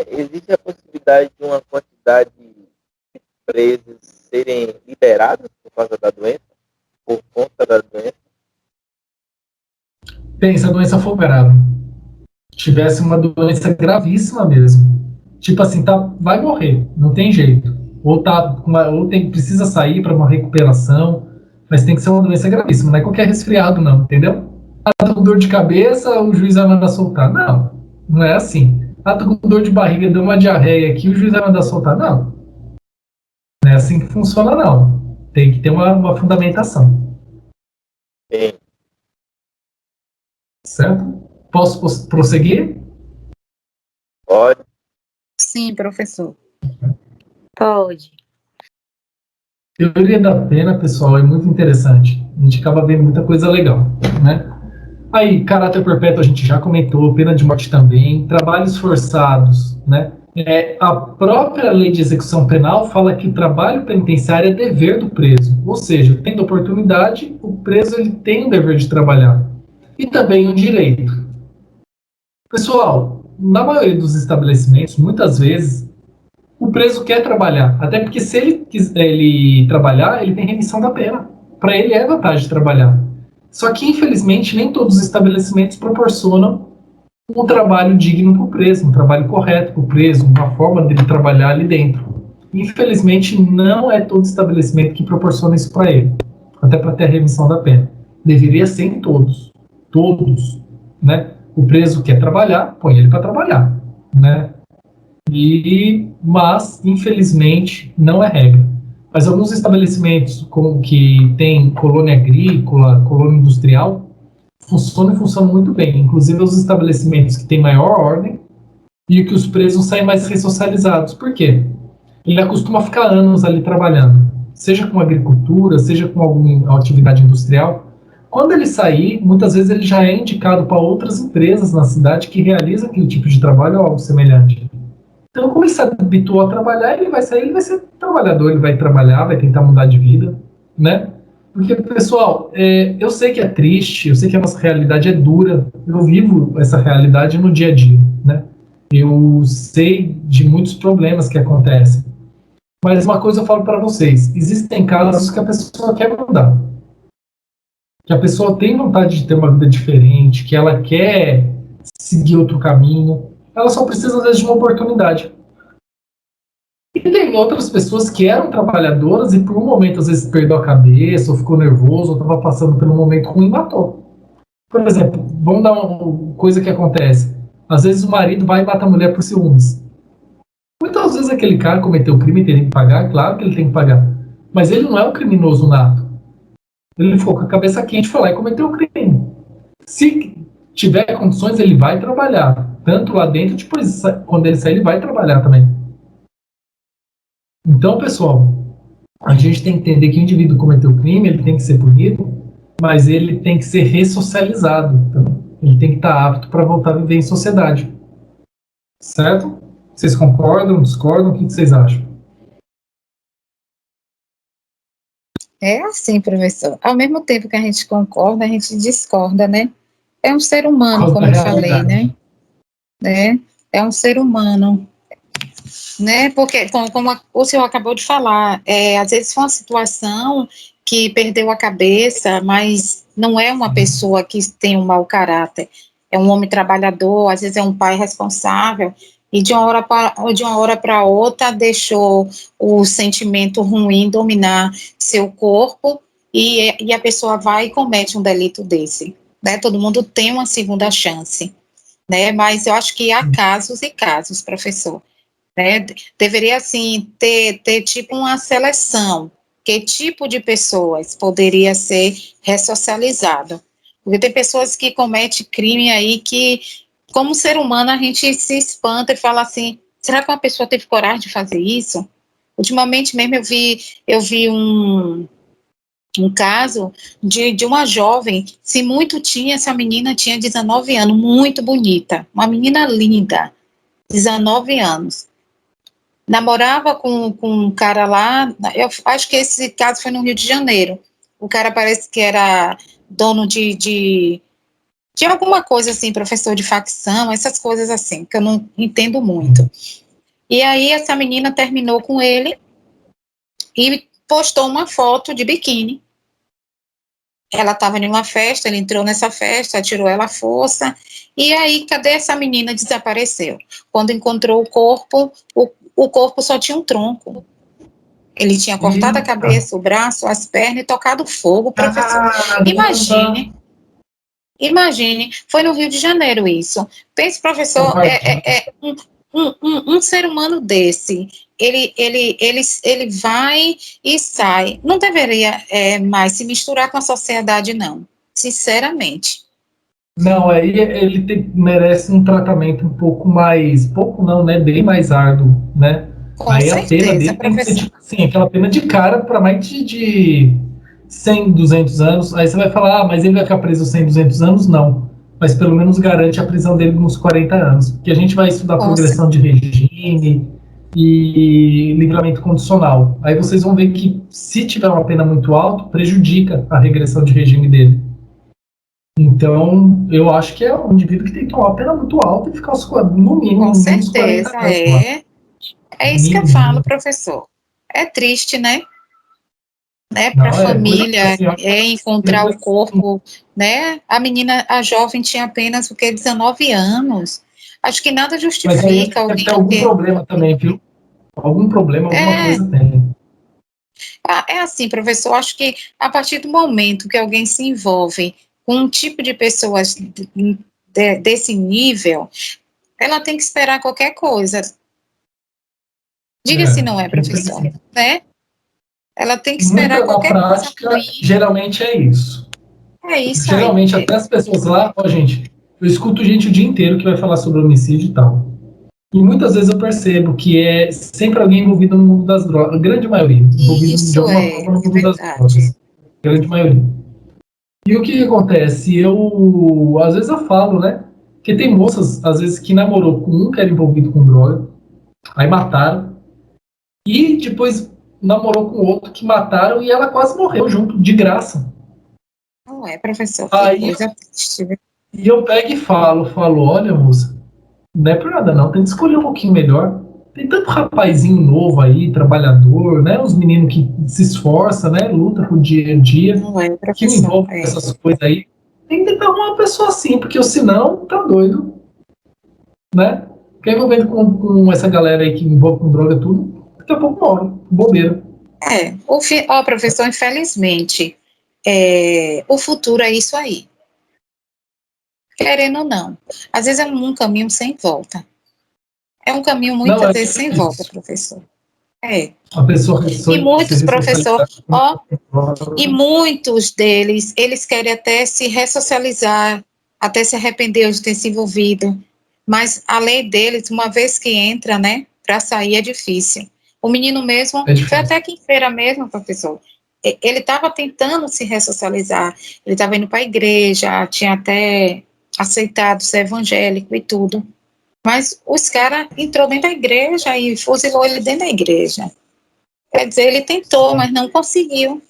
existe a possibilidade de uma quantidade de presos serem liberados por causa da doença? Por conta da doença? Bem, se a doença for grave, tivesse uma doença gravíssima mesmo, tipo assim, vai morrer, não tem jeito. Precisa sair para uma recuperação, mas tem que ser uma doença gravíssima, não é qualquer resfriado, não, entendeu? Tô com dor de cabeça, o juiz vai mandar soltar. Não, não é assim. Tô com dor de barriga, deu uma diarreia aqui, o juiz vai mandar soltar. Não, não é assim que funciona, não. Tem que ter uma fundamentação. Sim. Certo? Posso prosseguir? Pode. Sim, professor. Pode. Teoria da pena, pessoal, é muito interessante. A gente acaba vendo muita coisa legal, né? Aí, caráter perpétuo a gente já comentou, pena de morte também, trabalhos forçados, né? A própria lei de execução penal fala que o trabalho penitenciário é dever do preso, ou seja, tendo oportunidade, o preso ele tem o dever de trabalhar e também o direito. Pessoal, na maioria dos estabelecimentos, muitas vezes o preso quer trabalhar, até porque se ele trabalhar, ele tem remissão da pena. Para ele é vantagem trabalhar. Só que, infelizmente, nem todos os estabelecimentos proporcionam um trabalho digno para o preso, um trabalho correto para o preso, uma forma dele trabalhar ali dentro. Infelizmente, não é todo estabelecimento que proporciona isso para ele, até para ter a remissão da pena. Deveria ser em todos. Todos. Né? O preso quer trabalhar, põe ele para trabalhar. Né? Mas, infelizmente, não é regra. Mas alguns estabelecimentos que têm colônia agrícola, colônia industrial, funcionam muito bem. Inclusive os estabelecimentos que têm maior ordem e que os presos saem mais ressocializados. Por quê? Ele acostuma ficar anos ali trabalhando, seja com agricultura, seja com alguma atividade industrial. Quando ele sair, muitas vezes ele já é indicado para outras empresas na cidade que realizam aquele tipo de trabalho ou algo semelhante. Então, como ele se habituou a trabalhar, ele vai sair, ele vai ser trabalhador, ele vai trabalhar, vai tentar mudar de vida, né? Porque, pessoal, eu sei que é triste, eu sei que a nossa realidade é dura, eu vivo essa realidade no dia a dia, né? Eu sei de muitos problemas que acontecem. Mas uma coisa eu falo para vocês, existem casos que a pessoa quer mudar. Que a pessoa tem vontade de ter uma vida diferente, que ela quer seguir outro caminho, ela só precisa, às vezes, de uma oportunidade. E tem outras pessoas que eram trabalhadoras e por um momento, às vezes, perdeu a cabeça, ou ficou nervoso, ou estava passando por um momento ruim e matou. Por exemplo, vamos dar uma coisa que acontece. Às vezes o marido vai e mata a mulher por ciúmes. Muitas vezes aquele cara cometeu o crime e tem que pagar, claro que ele tem que pagar. Mas ele não é um criminoso nato. Ele ficou com a cabeça quente, foi lá e cometeu o crime. Se tiver condições, ele vai trabalhar. Tanto lá dentro, depois, quando ele sair, ele vai trabalhar também. Então, pessoal, a gente tem que entender que o indivíduo cometeu crime, ele tem que ser punido, mas ele tem que ser ressocializado. Então, ele tem que estar apto para voltar a viver em sociedade. Certo? Vocês concordam, discordam? O que vocês acham? É assim, professor. Ao mesmo tempo que a gente concorda, a gente discorda, né? É um ser humano, como eu falei, né? É um ser humano, né? Porque, como o senhor acabou de falar, às vezes foi uma situação que perdeu a cabeça, mas não é uma pessoa que tem um mau caráter. É um homem trabalhador, às vezes é um pai responsável, e de uma hora para outra deixou o sentimento ruim dominar seu corpo, e a pessoa vai e comete um delito desse. Né? Todo mundo tem uma segunda chance, né? Mas eu acho que há casos e casos, professor. Né? Deveria, assim, ter tipo uma seleção, que tipo de pessoas poderia ser ressocializado. Porque tem pessoas que cometem crime aí que, como ser humano, a gente se espanta e fala assim, será que uma pessoa teve coragem de fazer isso? Ultimamente mesmo eu vi um caso de uma jovem, se muito tinha, essa menina tinha 19 anos, muito bonita, uma menina linda, 19 anos. Namorava com um cara lá, eu acho que esse caso foi no Rio de Janeiro. O cara parece que era dono de alguma coisa assim, professor de facção, essas coisas assim, que eu não entendo muito. E aí essa menina terminou com ele e postou uma foto de biquíni. Ela estava em uma festa, ele entrou nessa festa, tirou ela à força, e aí, cadê essa menina? Desapareceu. Quando encontrou o corpo só tinha um tronco. Ele tinha cortado a Eita. cabeça, o braço, as pernas e tocado fogo, professor. Caramba. Imagine, foi no Rio de Janeiro isso. Pense, professor, um ser humano desse, ele vai e sai. Não deveria mais se misturar com a sociedade, não. Sinceramente. Não, aí ele merece um tratamento um pouco mais, pouco não, né, bem mais árduo, né? Com Aí a pena certeza, dele tem que ser, professor. tipo assim, aquela pena de cara para mais de 100, 200 anos. Aí você vai falar, mas ele vai ficar preso 100, 200 anos? Não. Mas pelo menos garante a prisão dele nos 40 anos. Porque a gente vai estudar progressão de regime e livramento condicional. Aí vocês vão ver que se tiver uma pena muito alta, prejudica a regressão de regime dele. Então, eu acho que é um indivíduo que tem que tomar uma pena muito alta e ficar no mínimo Com uns 40 certeza, anos. É isso que eu falo, professor. É triste, né? Para a família, Assim, encontrar o corpo, né? A menina, a jovem tinha apenas, 19 anos. Acho que nada mas aí justifica deve alguém ter algum ter... problema também, viu? Algum problema, alguma coisa tem. É assim, professor, acho que a partir do momento que alguém se envolve com um tipo de pessoas desse nível, ela tem que esperar qualquer coisa. Diga se não é, professor, né? Ela tem que esperar Muita na qualquer coisa prática, ruim. geralmente é isso. É isso aí. Geralmente, até as pessoas lá, ó, gente, eu escuto gente o dia inteiro que vai falar sobre homicídio e tal. E muitas vezes eu percebo que é sempre alguém envolvido no mundo das drogas, a grande maioria, envolvido de Isso alguma forma no mundo das verdade. drogas. A grande maioria. E o que acontece? Às vezes eu falo, né? Que tem moças, às vezes, que namorou com um que era envolvido com droga, aí mataram, e depois namorou com outro que mataram e ela quase morreu junto, de graça. Não é, professor, que Aí coisa triste. e eu pego e falo, olha, moça, não é por nada não, tem que escolher um pouquinho melhor. Tem tanto rapazinho novo aí, trabalhador, né? Os meninos que se esforçam, né? Luta pro dia a dia, Não é, que não professor, envolve com essas coisas aí. Tem que tentar uma pessoa assim, porque senão tá doido, né? Quem envolvendo com essa galera aí que envolve com droga tudo, daqui a pouco morre, bobeira. Professor, infelizmente, o futuro é isso aí. Querendo ou não. Às vezes é um caminho sem volta. É um caminho muitas vezes sem volta, professor. A pessoa E muitos, se professor, responsabilizar. e muitos deles, eles querem até se ressocializar, até se arrepender de ter se envolvido. Mas a lei deles, uma vez que entra, né, para sair é difícil. O menino mesmo, foi até que em feira mesmo, professor, ele estava tentando se ressocializar, ele estava indo para a igreja, tinha até aceitado ser evangélico e tudo. Mas os caras entrou dentro da igreja e fuzilou ele dentro da igreja. Quer dizer, ele tentou, mas não conseguiu.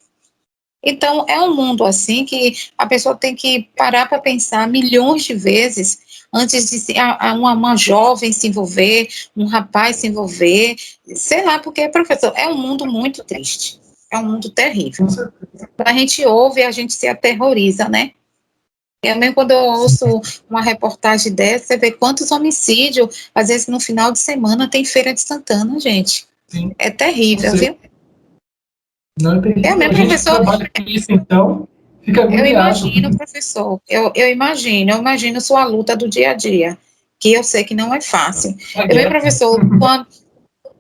Então, é um mundo assim que a pessoa tem que parar para pensar milhões de vezes antes de uma jovem se envolver, um rapaz se envolver, sei lá, porque, professor, é um mundo muito triste, é um mundo terrível. Quando a gente ouve, a gente se aterroriza, né? Eu mesmo, quando eu ouço uma reportagem dessa, você vê quantos homicídios, às vezes no final de semana tem Feira de Santana, gente. Sim. É terrível, viu? Não entendi. É mesmo, A gente professor. trabalha com isso, então, fica agoniado. Eu imagino, professor, eu imagino sua luta do dia a dia, que eu sei que não é fácil. Eu mesmo, professor,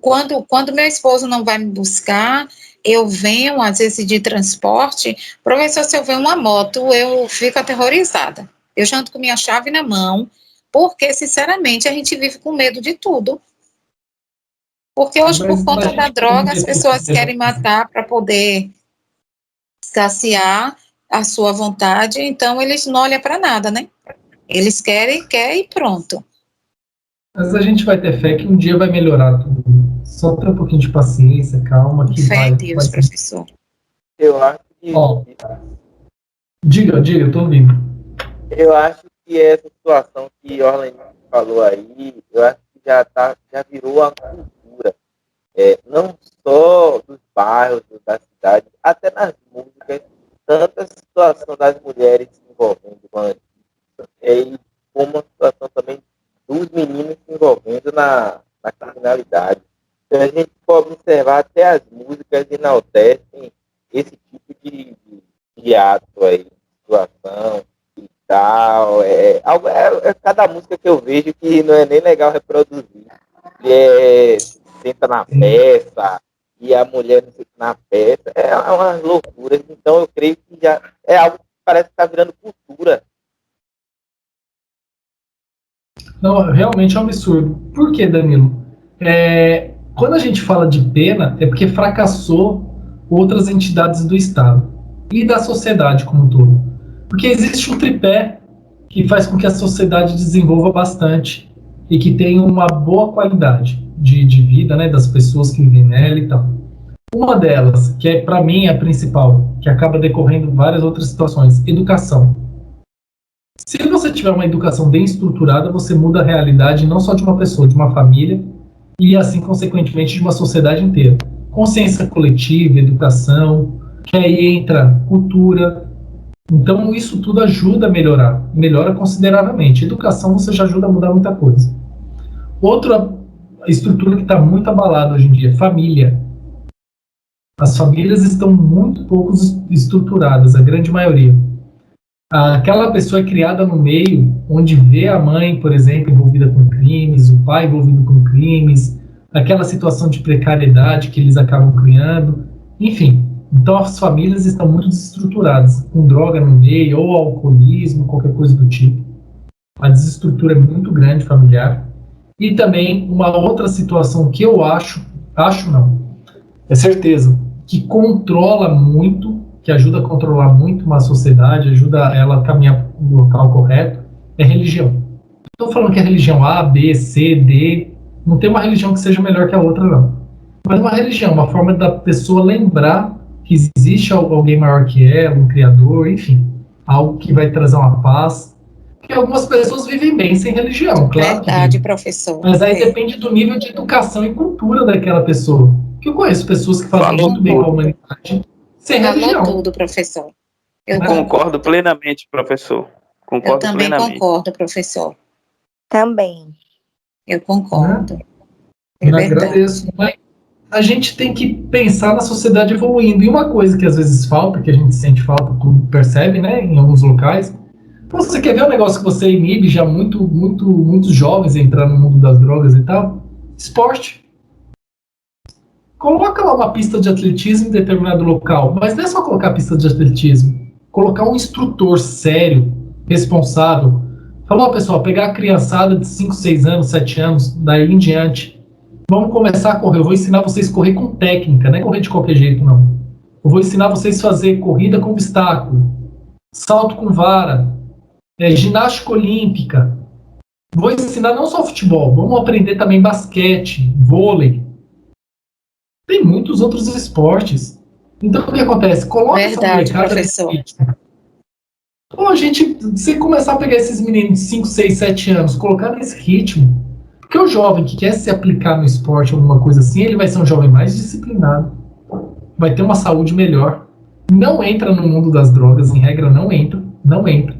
quando meu esposo não vai me buscar, eu venho, às vezes, de transporte, professor, se eu ver uma moto, eu fico aterrorizada. Eu já ando com minha chave na mão, porque, sinceramente, a gente vive com medo de tudo. Porque hoje, por conta da droga, as pessoas querem matar para poder escassear a sua vontade, então eles não olham para nada, né? Eles querem e pronto. Mas a gente vai ter fé que um dia vai melhorar tudo. Só ter um pouquinho de paciência, calma, que Fé vai. em Deus, professor. Eu acho que. Diga, eu tô ouvindo. Eu acho que essa situação que Orlando falou aí, eu acho que já virou a cultura. Não só dos bairros, da cidade, até nas músicas, tanta situação das mulheres se envolvendo e como uma situação também dos meninos se envolvendo na criminalidade. Então, a gente pode observar até as músicas enaltecem esse tipo de ato aí, situação e tal. Cada música que eu vejo que não é nem legal reproduzir. Senta na peça e a mulher não senta na peça. É umas loucuras. Então, eu creio que já é algo que parece que está virando cultura. Não, realmente é um absurdo. Por que, Danilo? Quando a gente fala de pena, é porque fracassou outras entidades do Estado e da sociedade como um todo. Porque existe um tripé que faz com que a sociedade desenvolva bastante e que tenha uma boa qualidade de vida, né, das pessoas que vivem nela e tal. Uma delas, que é para mim a principal, que acaba decorrendo várias outras situações, educação. Se você tiver uma educação bem estruturada, você muda a realidade não só de uma pessoa, de uma família e assim, consequentemente, de uma sociedade inteira. Consciência coletiva, educação, que aí entra cultura. Então, isso tudo ajuda a melhorar, melhora consideravelmente. Educação você já ajuda a mudar muita coisa. Outra estrutura que está muito abalada hoje em dia, família. As famílias estão muito pouco estruturadas, a grande maioria. Aquela pessoa é criada no meio onde vê a mãe, por exemplo, envolvida com crimes, o pai envolvido com crimes, aquela situação de precariedade que eles acabam criando, enfim. Então as famílias estão muito desestruturadas, com droga no meio, ou alcoolismo, qualquer coisa do tipo. A desestrutura é muito grande familiar. E também uma outra situação que eu acho não, é certeza, que controla muito, que ajuda a controlar muito uma sociedade, ajuda ela a caminhar no local correto, é religião. Não estou falando que é religião A, B, C, D, não tem uma religião que seja melhor que a outra, não. Mas uma religião, uma forma da pessoa lembrar que existe alguém maior que ela, um criador, enfim, algo que vai trazer uma paz. Porque algumas pessoas vivem bem sem religião, claro. Verdade, professor. Mas aí depende do nível de educação e cultura daquela pessoa. Porque eu conheço pessoas que fazem muito bem com a humanidade sem religião. Falou tudo, professor. Eu concordo plenamente, professor. Eu também concordo, professor. Também. Eu concordo. Eu agradeço. Mas a gente tem que pensar na sociedade evoluindo. E uma coisa que às vezes falta, que a gente sente falta, tudo percebe, né, em alguns locais. Você quer ver um negócio que você inibe já muitos jovens entrar no mundo das drogas e tal? Esporte. Coloca lá uma pista de atletismo em determinado local, mas não é só colocar a pista de atletismo. Colocar um instrutor sério, responsável. Falou, pessoal, pegar a criançada de 5, 6 anos, 7 anos, daí em diante. Vamos começar a correr. Eu vou ensinar vocês a correr com técnica, não é correr de qualquer jeito, não. Eu vou ensinar vocês a fazer corrida com obstáculo, salto com vara, ginástica olímpica. Vou ensinar não só futebol, vamos aprender também basquete, vôlei. Tem muitos outros esportes. Então, o que acontece? Coloca Verdade, professor. Pô, se começar a pegar esses meninos de 5, 6, 7 anos, colocar nesse ritmo, porque o jovem que quer se aplicar no esporte, alguma coisa assim, ele vai ser um jovem mais disciplinado, vai ter uma saúde melhor, não entra no mundo das drogas, em regra não entra,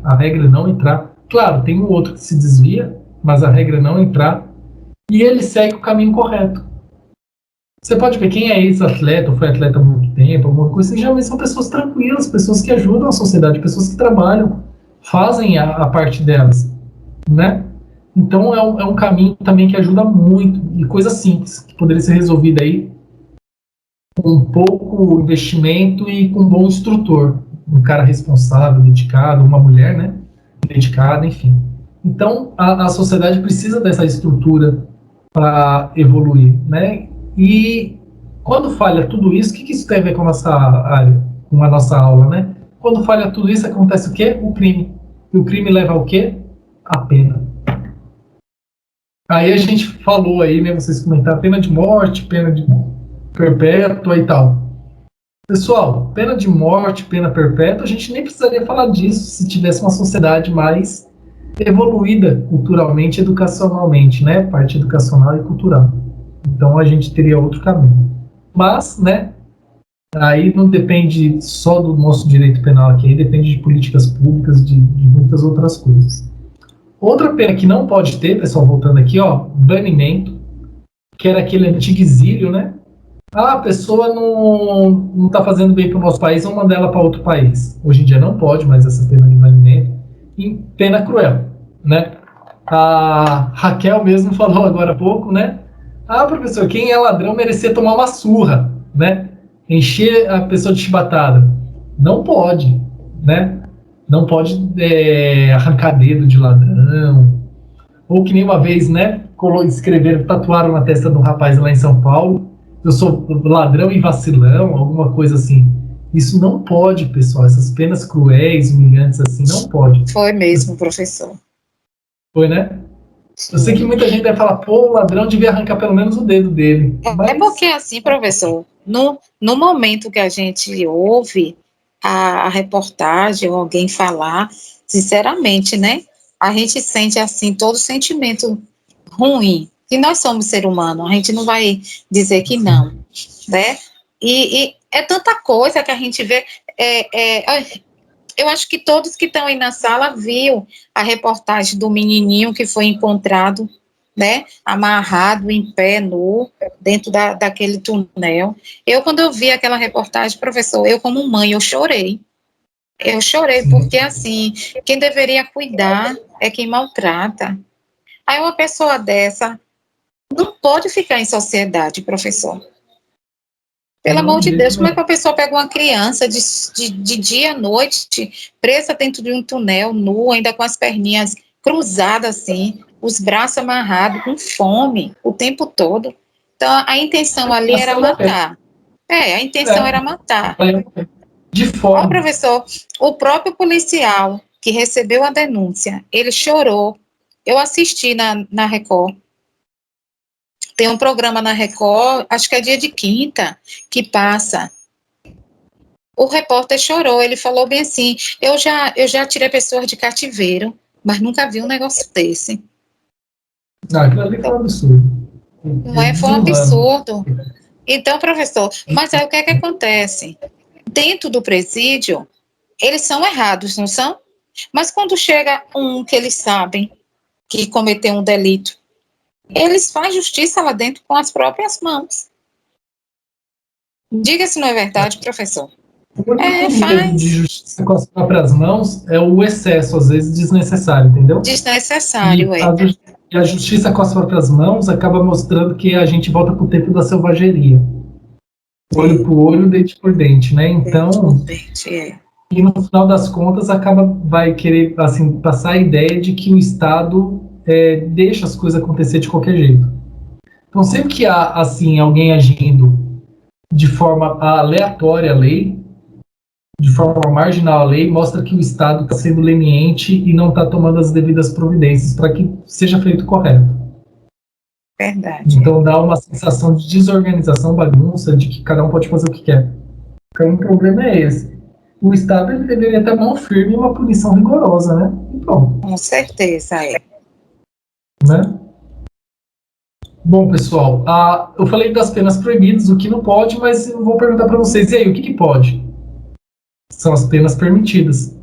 a regra é não entrar. Claro, tem um outro que se desvia, mas a regra é não entrar, e ele segue o caminho correto. Você pode ver quem é ex-atleta, ou foi atleta há muito tempo, alguma coisa assim, geralmente são pessoas tranquilas, pessoas que ajudam a sociedade, pessoas que trabalham, fazem a parte delas, né? Então é um caminho também que ajuda muito, e coisa simples, que poderia ser resolvida aí com pouco investimento e com um bom instrutor, um cara responsável, dedicado, uma mulher, né, dedicada, enfim. Então a sociedade precisa dessa estrutura para evoluir, né? E quando falha tudo isso, o que isso tem a ver com a nossa área? com a nossa aula, né? Quando falha tudo isso, acontece o quê? O crime. E o crime leva ao quê? A pena. Aí a gente falou aí, né? Vocês comentaram pena de morte, pena de perpétua e tal. Pessoal, pena de morte, pena perpétua, a gente nem precisaria falar disso se tivesse uma sociedade mais evoluída culturalmente, educacionalmente, né? Parte educacional e cultural. Então a gente teria outro caminho. Mas, né? Aí não depende só do nosso direito penal aqui, aí depende de políticas públicas, de muitas outras coisas. Outra pena que não pode ter, pessoal, voltando aqui, ó, banimento, que era aquele antigo exílio, né? Ah, a pessoa não está fazendo bem para o nosso país, vamos mandar ela para outro país. Hoje em dia não pode mais essa pena de banimento. E pena cruel, né? A Raquel mesmo falou agora há pouco, né? Ah, professor, quem é ladrão merecia tomar uma surra, né? Encher a pessoa de chibatada. Não pode, né? Não pode arrancar dedo de ladrão. Ou que nem uma vez, né? Escreveram, tatuaram na testa de um rapaz lá em São Paulo: eu sou ladrão e vacilão, alguma coisa assim. Isso não pode, pessoal. Essas penas cruéis, humilhantes assim, não pode. Foi mesmo, professor. Foi, né? Eu sei que muita gente vai falar, pô, o ladrão devia arrancar pelo menos o dedo dele. Mas... É porque assim, professor, no momento que a gente ouve a reportagem ou alguém falar, sinceramente, né? A gente sente assim todo sentimento ruim. E nós somos ser humano, a gente não vai dizer que não, né? E é tanta coisa que a gente vê. Eu acho que todos que estão aí na sala viu a reportagem do menininho que foi encontrado, né, amarrado em pé, nu, dentro daquele túnel. Quando eu vi aquela reportagem, professor, eu como mãe, eu chorei. Eu chorei porque, assim, quem deveria cuidar é quem maltrata. Aí uma pessoa dessa não pode ficar em sociedade, professor. Pelo amor de Deus, como é que a pessoa pega uma criança de dia à noite, presa dentro de um túnel, nua, ainda com as perninhas cruzadas assim, os braços amarrados, com fome, o tempo todo? Então, a intenção ali era matar. A intenção era matar. De fome. Ó, professor, o próprio policial que recebeu a denúncia, ele chorou. Eu assisti na Record. Tem um programa na Record, acho que é dia de quinta, que passa. O repórter chorou, ele falou bem assim, eu já tirei pessoas de cativeiro, mas nunca vi um negócio desse. Aquilo ali foi um absurdo. Não é? Foi um absurdo. Então, professor, mas aí o que é que acontece? Dentro do presídio, eles são errados, não são? Mas quando chega um que eles sabem que cometeu um delito, eles fazem justiça lá dentro com as próprias mãos. Diga se não é verdade, professor. O único medo de justiça com as próprias mãos é o excesso, às vezes, desnecessário, entendeu? Desnecessário, E a justiça com as próprias mãos acaba mostrando que a gente volta pro tempo da selvageria. Olho por olho, dente por dente, né? Então... E no final das contas, vai querer, assim, passar a ideia de que o Estado deixa as coisas acontecer de qualquer jeito. Então, sempre que há, assim, alguém agindo de forma aleatória à lei, de forma marginal à lei, mostra que o Estado está sendo leniente e não está tomando as devidas providências para que seja feito correto. Verdade. Então, dá uma sensação de desorganização, bagunça, de que cada um pode fazer o que quer. Então, o problema é esse. O Estado ele deveria ter mão firme e uma punição rigorosa, né? E pronto. Com certeza, Né? Bom, pessoal, eu falei das penas proibidas, o que não pode, mas eu vou perguntar para vocês, e aí, o que pode? São as penas permitidas.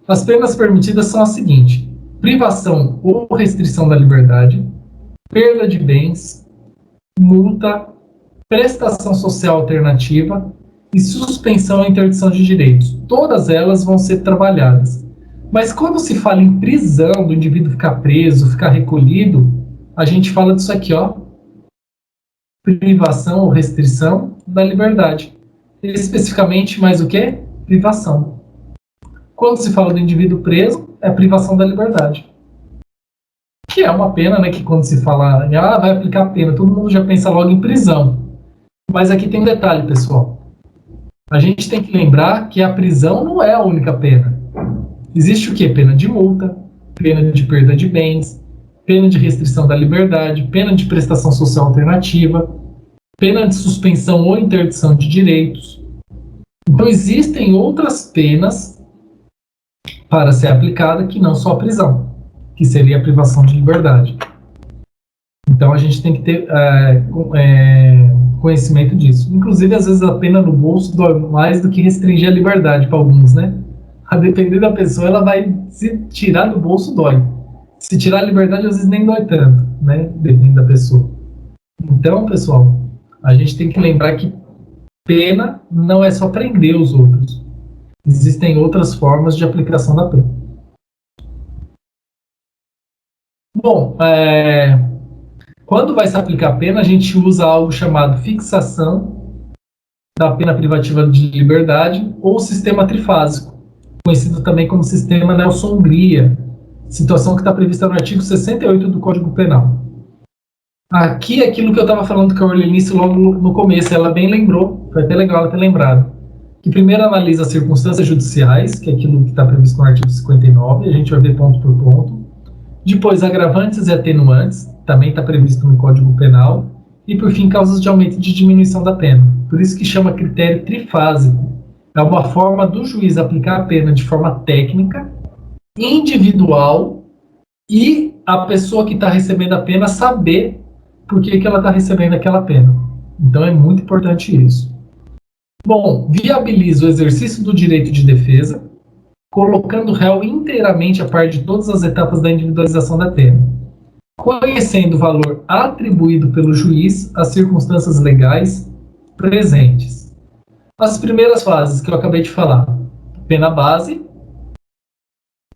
As penas permitidas são as seguintes: privação ou restrição da liberdade, perda de bens, multa, prestação social alternativa e suspensão e interdição de direitos. Todas elas vão ser trabalhadas. Mas quando se fala em prisão, do indivíduo ficar preso, ficar recolhido, a gente fala disso aqui, ó. Privação ou restrição da liberdade. Especificamente, mais o quê? Privação. Quando se fala do indivíduo preso, é privação da liberdade. Que é uma pena, né? Que quando se fala, vai aplicar a pena, todo mundo já pensa logo em prisão. Mas aqui tem um detalhe, pessoal. a gente tem que lembrar que a prisão não é a única pena. Existe o quê? Pena de multa, pena de perda de bens, pena de restrição da liberdade, pena de prestação social alternativa, pena de suspensão ou interdição de direitos. Então, existem outras penas para ser aplicada que não só a prisão, que seria a privação de liberdade. Então, a gente tem que ter conhecimento disso. Inclusive, às vezes, a pena no bolso dói mais do que restringir a liberdade para alguns, né? A depender da pessoa, ela vai se tirar do bolso, dói. Se tirar a liberdade, às vezes nem dói tanto, né? Dependendo da pessoa. Então, pessoal, a gente tem que lembrar que pena não é só prender os outros. Existem outras formas de aplicação da pena. Bom, quando vai se aplicar a pena, a gente usa algo chamado fixação da pena privativa de liberdade ou sistema trifásico, conhecido também como sistema Nelson-Hungria, situação que está prevista no artigo 68 do Código Penal. Aqui é aquilo que eu estava falando com a Orlenice logo no começo, ela bem lembrou, foi até legal ela ter lembrado, que primeiro analisa as circunstâncias judiciais, que é aquilo que está previsto no artigo 59, a gente vai ver ponto por ponto. Depois, agravantes e atenuantes, também está previsto no Código Penal. E, por fim, causas de aumento e de diminuição da pena. Por isso que chama critério trifásico. É uma forma do juiz aplicar a pena de forma técnica, individual, e a pessoa que está recebendo a pena saber por que ela está recebendo aquela pena. Então, é muito importante isso. Bom, viabiliza o exercício do direito de defesa, colocando o réu inteiramente a par de todas as etapas da individualização da pena, conhecendo o valor atribuído pelo juiz às circunstâncias legais presentes. As primeiras fases que eu acabei de falar: pena base,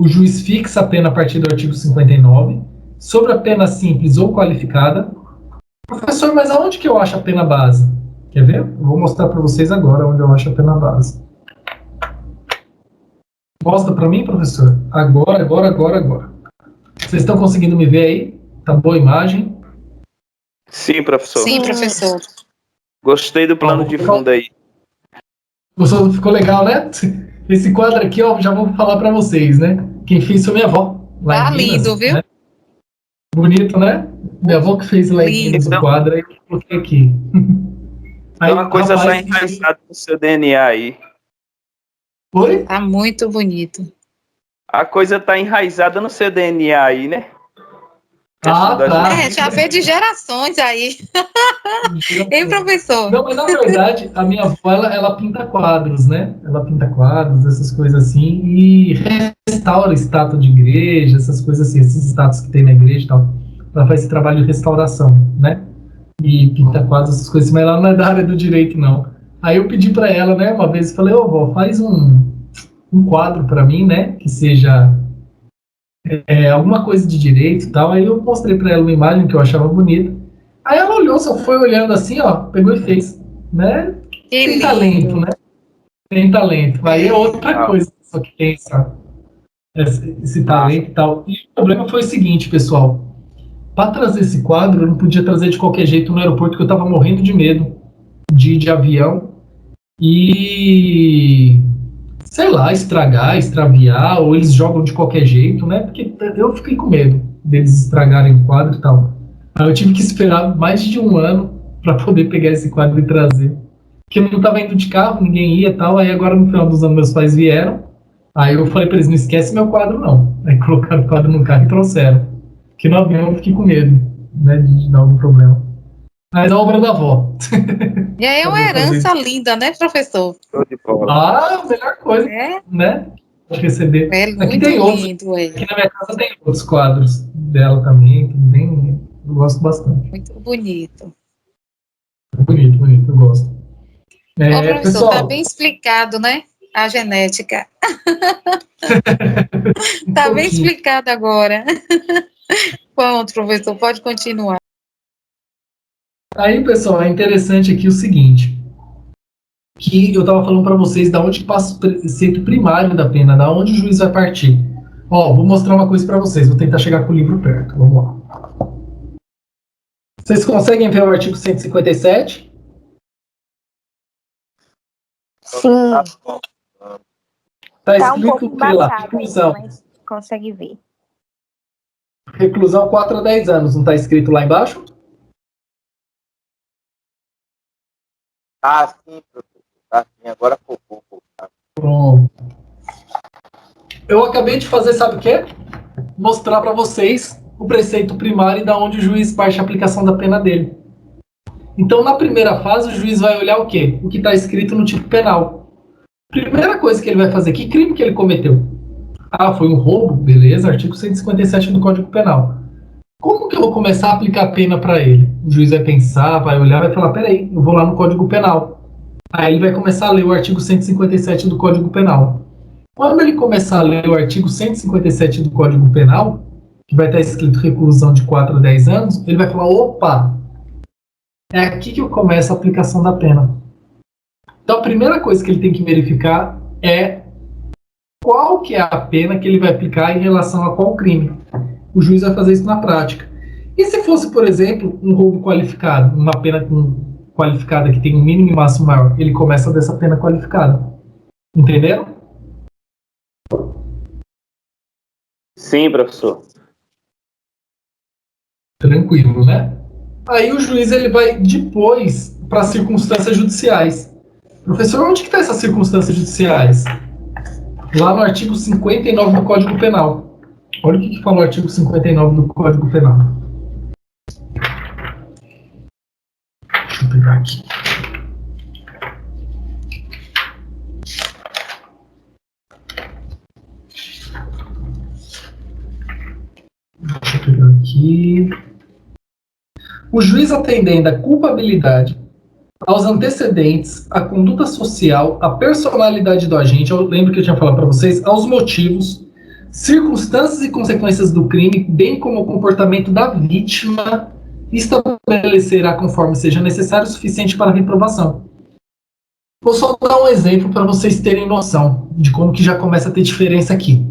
o juiz fixa a pena a partir do artigo 59, sobre a pena simples ou qualificada. Professor, mas aonde que eu acho a pena base? Quer ver? Eu vou mostrar para vocês agora onde eu acho a pena base. Mostra para mim, professor? Agora. Vocês estão conseguindo me ver aí? Tá boa a imagem? Sim, professor. Sim, professor. Gostei do plano de fundo aí. Gostou? Ficou legal, né? Esse quadro aqui, ó, já vou falar para vocês, né? Quem fez foi minha avó. Tá lindo, viu? Né? Bonito, né? Minha avó que fez lá em cima do quadro, aí eu coloquei aqui. Aí, uma coisa só enraizada no seu DNA aí. Oi? Tá muito bonito. A coisa tá enraizada no seu DNA aí, né? Tá. Já veio de gerações aí. Hein, professor? Não, mas na verdade, a minha avó, ela pinta quadros, né? Ela pinta quadros, essas coisas assim, e restaura estátua de igreja, essas coisas assim, esses estátuas que tem na igreja e tal. Ela faz esse trabalho de restauração, né? E pinta quadros, essas coisas, mas ela não é da área do direito, não. Aí eu pedi pra ela, né, uma vez, falei, ô vó, faz um quadro pra mim, né, que seja alguma coisa de direito e tal. Aí eu mostrei pra ela uma imagem que eu achava bonita. Aí ela olhou, só foi olhando assim, ó, pegou e fez, né? Tem talento, né? Tem talento. Aí é outra coisa, só que tem esse talento e tal. E o problema foi o seguinte, pessoal. Para trazer esse quadro, eu não podia trazer de qualquer jeito no aeroporto, que eu tava morrendo de medo de ir de avião e, sei lá, extraviar, ou eles jogam de qualquer jeito, né? Porque eu fiquei com medo deles estragarem o quadro e tal. Aí eu tive que esperar mais de um ano para poder pegar esse quadro e trazer. Porque eu não tava indo de carro, ninguém ia e tal. Aí agora no final dos anos meus pais vieram. Aí eu falei para eles, não esquece meu quadro não. Aí colocaram o quadro no carro e trouxeram. Porque no avião eu fiquei com medo, né, de dar algum problema. Mas é a obra da avó. E aí é uma herança linda, né, professor? Ah, a melhor coisa, né? De receber. É Aqui muito tem outros. lindo, Aqui na minha casa tem outros quadros dela também, que bem, eu gosto bastante. Muito bonito. Bonito, eu gosto. Ó, professor, pessoal, tá bem explicado, né? A genética. Tá bem explicado agora. Pronto, professor, pode continuar. Aí, pessoal, é interessante aqui o seguinte, que eu estava falando para vocês da onde passa o preceito primário da pena, da onde o juiz vai partir. Ó, vou mostrar uma coisa para vocês, vou tentar chegar com o livro perto, vamos lá. Vocês conseguem ver o artigo 157? Sim, Tá tá um escrito pouco o que lá? embaçado aí, Reclusão. mas consegue ver. Reclusão 4 a 10 anos, não tá escrito lá embaixo? Ah, sim, professor. Ah, sim, agora focou. Pronto. Eu acabei de fazer, sabe o quê? Mostrar para vocês o preceito primário e da onde o juiz parte a aplicação da pena dele. Então, na primeira fase, o juiz vai olhar o quê? O que está escrito no tipo penal. Primeira coisa que ele vai fazer, que crime que ele cometeu? Ah, foi um roubo, beleza, artigo 157 do Código Penal. Como que eu vou começar a aplicar a pena para ele? O juiz vai pensar, vai olhar, vai falar, peraí, eu vou lá no Código Penal. Aí ele vai começar a ler o artigo 157 do Código Penal. Quando ele começar a ler o artigo 157 do Código Penal, que vai estar escrito reclusão de 4 a 10 anos, ele vai falar, opa, é aqui que eu começo a aplicação da pena. Então a primeira coisa que ele tem que verificar é qual que é a pena que ele vai aplicar em relação a qual crime. O juiz vai fazer isso na prática. E se fosse, por exemplo, um roubo qualificado, uma pena qualificada que tem um mínimo e máximo maior, ele começa dessa pena qualificada. Entenderam? Sim, professor. Tranquilo, né? Aí o juiz ele vai depois para as circunstâncias judiciais. Professor, onde que está essas circunstâncias judiciais? Lá no artigo 59 do Código Penal. Olha o que fala o artigo 59 do Código Penal. Deixa eu pegar aqui. Deixa eu pegar aqui. O juiz atendendo à culpabilidade, aos antecedentes, à conduta social, à personalidade do agente, eu lembro que eu tinha falado para vocês, aos motivos, circunstâncias e consequências do crime, bem como o comportamento da vítima, estabelecerá conforme seja necessário o suficiente para a reprovação. Vou só dar um exemplo para vocês terem noção de como que já começa a ter diferença aqui.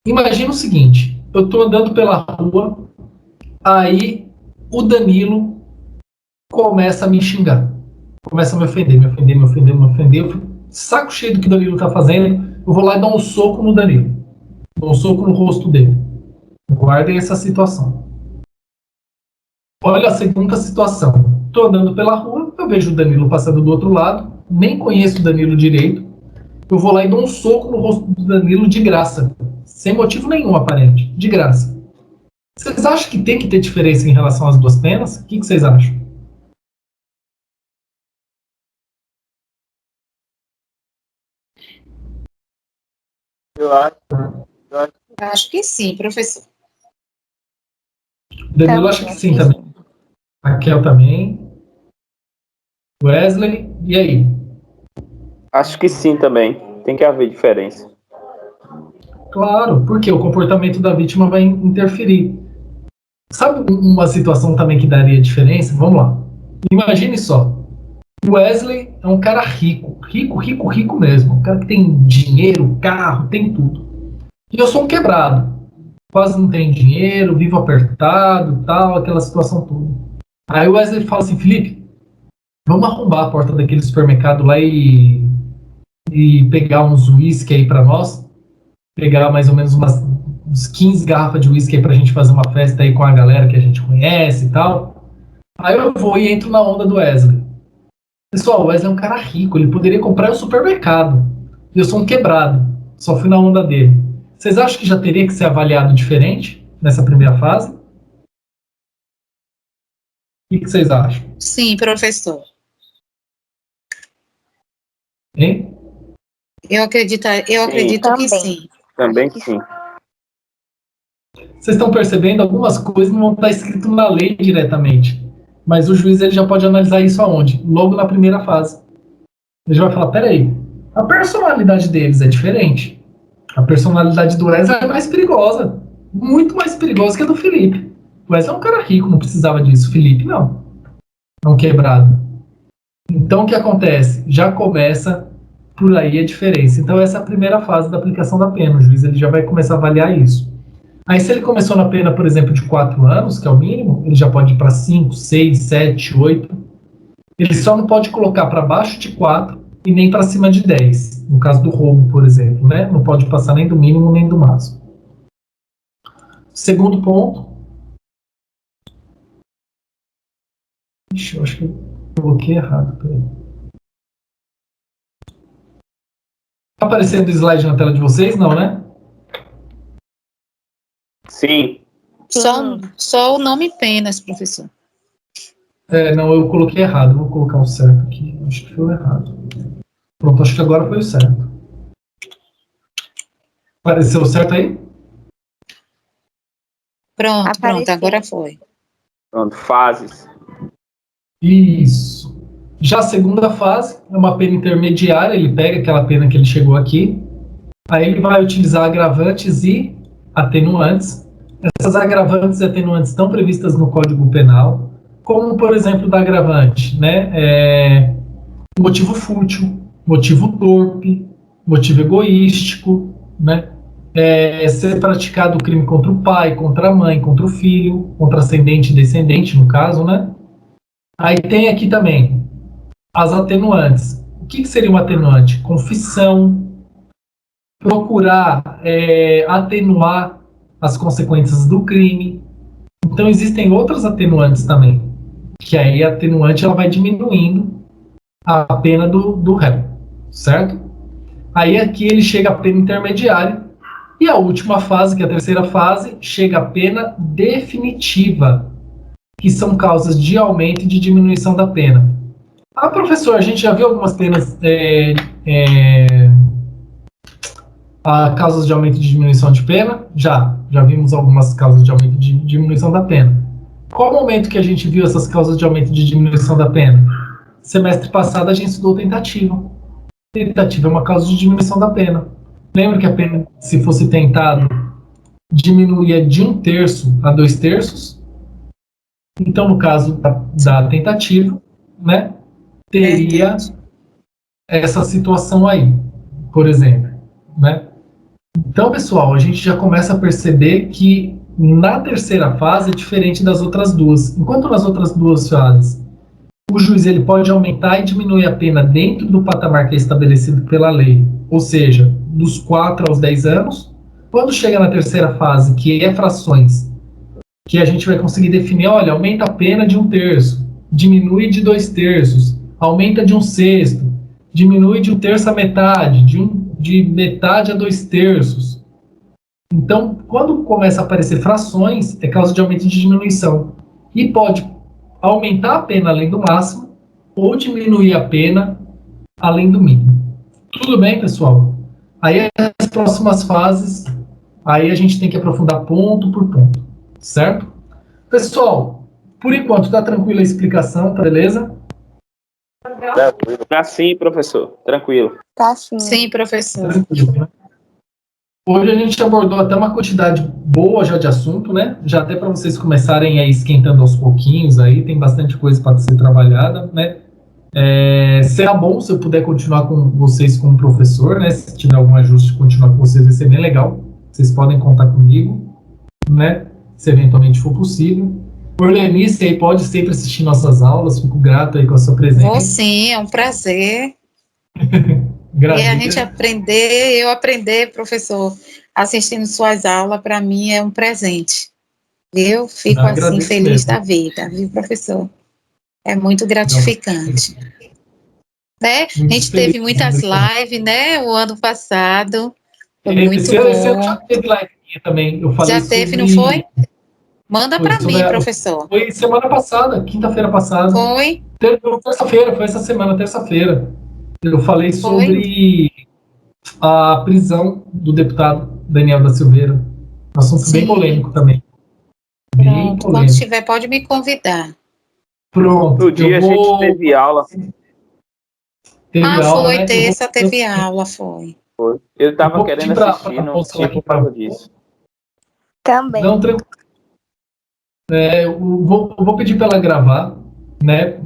Imagina o seguinte, eu estou andando pela rua, aí o Danilo começa a me xingar. Começa a me ofender. Eu fico saco cheio do que o Danilo tá fazendo. Eu vou lá e dou um soco no Danilo. Dou um soco no rosto dele. Guardem essa situação. Olha a segunda situação. Tô andando pela rua, eu vejo o Danilo passando do outro lado, nem conheço o Danilo direito. Eu vou lá e dou um soco no rosto do Danilo de graça. Sem motivo nenhum aparente. De graça. Vocês acham que tem que ter diferença em relação às duas penas? O que vocês acham? Eu acho. Acho que sim, professor. Danilo acha que sim também. Raquel também. Wesley, e aí? Acho que sim também. Tem que haver diferença. Claro, porque o comportamento da vítima vai interferir. Sabe uma situação também que daria diferença? Vamos lá. Imagine só. O Wesley é um cara rico. Rico mesmo. Um cara que tem dinheiro, carro, tem tudo. E eu sou um quebrado. Quase não tenho dinheiro, vivo apertado, tal, aquela situação toda. Aí o Wesley fala assim, Felipe, vamos arrombar a porta daquele supermercado lá e pegar uns uísque aí pra nós. Pegar mais ou menos uns 15 garrafas de uísque aí pra gente fazer uma festa aí com a galera que a gente conhece e tal. Aí eu vou e entro na onda do Wesley. Pessoal, o Wesley é um cara rico, ele poderia comprar um supermercado. E eu sou um quebrado, só fui na onda dele. Vocês acham que já teria que ser avaliado diferente nessa primeira fase? O que vocês acham? Sim, professor. Hein? Eu acredito que sim. Também sim. Vocês estão percebendo? Algumas coisas não vão estar escritas na lei diretamente. Mas o juiz ele já pode analisar isso aonde? Logo na primeira fase. Ele já vai falar, peraí, a personalidade deles é diferente. A personalidade do Wesley é mais perigosa. Muito mais perigosa que a do Felipe. O Wesley é um cara rico, não precisava disso. O Felipe não. É um quebrado. Então o que acontece? Já começa por aí a diferença. Então essa é a primeira fase da aplicação da pena. O juiz ele já vai começar a avaliar isso. Aí se ele começou na pena, por exemplo, de 4 anos, que é o mínimo, ele já pode ir para 5, 6, 7, 8. Ele só não pode colocar para baixo de 4 e nem para cima de 10. No caso do roubo, por exemplo, né? Não pode passar nem do mínimo nem do máximo. Segundo ponto. Ixi, eu acho que eu coloquei errado. Peraí. Tá aparecendo o slide na tela de vocês? Não, né? Sim. Só o nome apenas, professor. Não, eu coloquei errado. Vou colocar o certo aqui. Acho que foi o errado. Pronto, acho que agora foi o certo. Apareceu o certo aí? Pronto, agora foi. Pronto, fases. Isso. Já a segunda fase é uma pena intermediária. Ele pega aquela pena que ele chegou aqui. Aí ele vai utilizar agravantes e atenuantes. Essas agravantes e atenuantes estão previstas no Código Penal, como, por exemplo, da agravante, né? Motivo fútil, motivo torpe, motivo egoístico, né? Ser praticado o crime contra o pai, contra a mãe, contra o filho, contra ascendente e descendente, no caso, né? Aí tem aqui também as atenuantes. O que seria um atenuante? Confissão, procurar atenuar as consequências do crime. Então existem outras atenuantes também, que aí a atenuante ela vai diminuindo a pena do réu, certo? Aí aqui ele chega à pena intermediária e a última fase, que é a terceira fase, chega à pena definitiva, que são causas de aumento e de diminuição da pena. Ah, professor, a gente já viu algumas penas causas de aumento e de diminuição de pena? Já vimos algumas causas de aumento e de diminuição da pena. Qual o momento que a gente viu essas causas de aumento e de diminuição da pena? Semestre passado a gente estudou tentativa. Tentativa é uma causa de diminuição da pena. Lembra que a pena, se fosse tentado, diminuía de 1/3 a 2/3? Então, no caso da tentativa, né, teria essa situação aí, por exemplo, né? Então, pessoal, a gente já começa a perceber que na terceira fase é diferente das outras duas. Enquanto nas outras duas fases o juiz ele pode aumentar e diminuir a pena dentro do patamar que é estabelecido pela lei, ou seja, dos 4 aos 10 anos. Quando chega na terceira fase, que é frações, que a gente vai conseguir definir, olha, aumenta a pena de 1/3, diminui de 2/3, aumenta de 1/6, diminui de 1/3 a metade, de metade a 2/3. Então, quando começa a aparecer frações, é causa de aumento e de diminuição. E pode aumentar a pena além do máximo ou diminuir a pena além do mínimo. Tudo bem, pessoal? Aí as próximas fases, aí a gente tem que aprofundar ponto por ponto, certo? Pessoal, por enquanto tá tranquila a explicação, tá beleza? Tá sim, professor. Tranquilo. Tá sim. Sim, professor. Tranquilo, né? Hoje a gente abordou até uma quantidade boa já de assunto, né? Já até para vocês começarem a ir esquentando aos pouquinhos aí, tem bastante coisa para ser trabalhada, né? Será bom se eu puder continuar com vocês como professor, né? Se tiver algum ajuste, continuar com vocês vai ser bem legal. Vocês podem contar comigo, né? Se eventualmente for possível. Por Lenice aí pode sempre assistir nossas aulas, fico grato aí com a sua presença. Vou sim, é um prazer. E a gente eu aprender, professor, assistindo suas aulas, para mim é um presente. Eu fico assim, feliz da vida, viu, professor? É muito gratificante. Né? A gente teve muitas lives, né, o ano passado. Foi muito bom. Esse ano já teve live também. Eu falei já teve, não foi? Manda para mim, professor. Foi semana passada, quinta-feira passada. Foi? Terça-feira, foi essa semana, terça-feira. Eu falei sobre a prisão do deputado Daniel da Silveira. Um assunto bem polêmico também. Bem polêmico. Quando tiver, pode me convidar. Pronto. No dia a gente teve aula. Teve aula, foi né? terça, teve aula, foi. Eu estava querendo assistir, não tinha por causa disso. Também. Não, tranquilo. Eu vou pedir para ela gravar, né,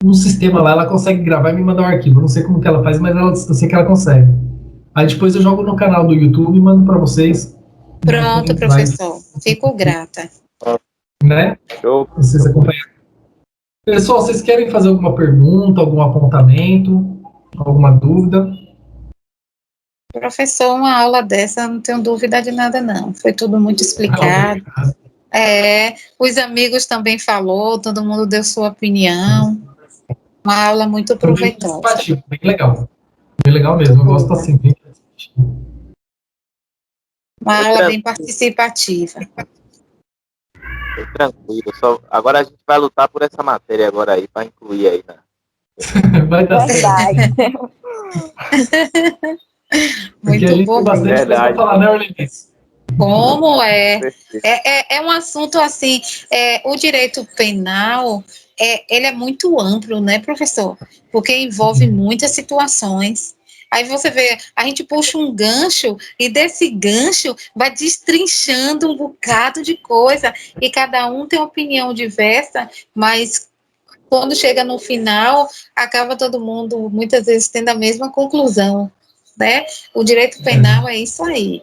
no sistema lá, ela consegue gravar e me mandar um arquivo. Eu não sei como que ela faz, mas eu sei que ela consegue. Aí depois eu jogo no canal do YouTube e mando para vocês. Pronto, né, professor. Fico grata. Né? Show. Vocês acompanham. Pessoal, vocês querem fazer alguma pergunta, algum apontamento, alguma dúvida? Professor, uma aula dessa, não tenho dúvida de nada, não. Foi tudo muito explicado. Os amigos também falou, todo mundo deu sua opinião. Uma aula muito Foi bem proveitosa. participativo, bem legal. Bem legal mesmo, eu gosto assim. Bem participativo. Uma aula bem participativa. Foi tranquilo. Agora a gente vai lutar por essa matéria agora aí, para incluir aí, né? Vai dar certo. Porque a Muito gente bom. tem bastante coisa para falar, né, Orlenis? Como é? É um assunto assim, o direito penal, ele é muito amplo, né, professor? Porque envolve muitas situações. Aí você vê, a gente puxa um gancho e desse gancho vai destrinchando um bocado de coisa e cada um tem opinião diversa, mas quando chega no final, acaba todo mundo muitas vezes tendo a mesma conclusão, né? O direito penal é isso aí.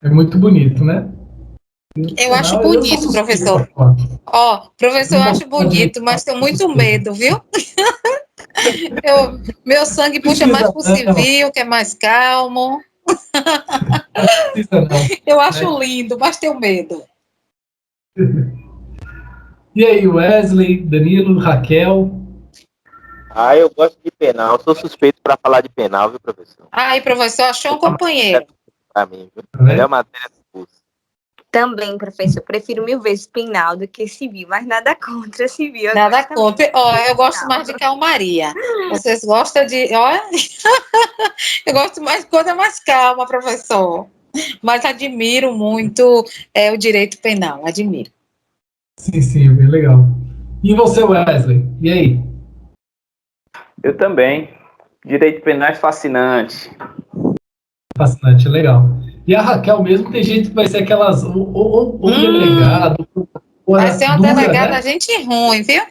É muito bonito, né? Eu acho bonito, professor. Professor, eu acho bonito, mas tenho muito medo, viu? Meu sangue puxa mais pro civil, que é mais calmo. Não precisa não. Eu acho lindo, mas tenho medo. E aí, Wesley, Danilo, Raquel? Eu gosto de penal. Eu sou suspeito para falar de penal, viu, professor? Aí, professor, achou um companheiro. Para mim, viu? Melhor matéria do curso. Também, professor, prefiro 1000 vezes penal do que civil, mas nada contra civil. Nada contra. Eu gosto mais de calmaria. Vocês gostam de... Eu gosto mais de coisa mais calma, professor. Mas admiro muito o direito penal, admiro. Sim, bem legal. E você, Wesley? E aí? Eu também. Direito penal é fascinante. Fascinante, legal. E a Raquel mesmo, tem gente que vai ser aquelas... Ou delegado... Vai ser uma dura, delegada, né? Gente ruim, viu?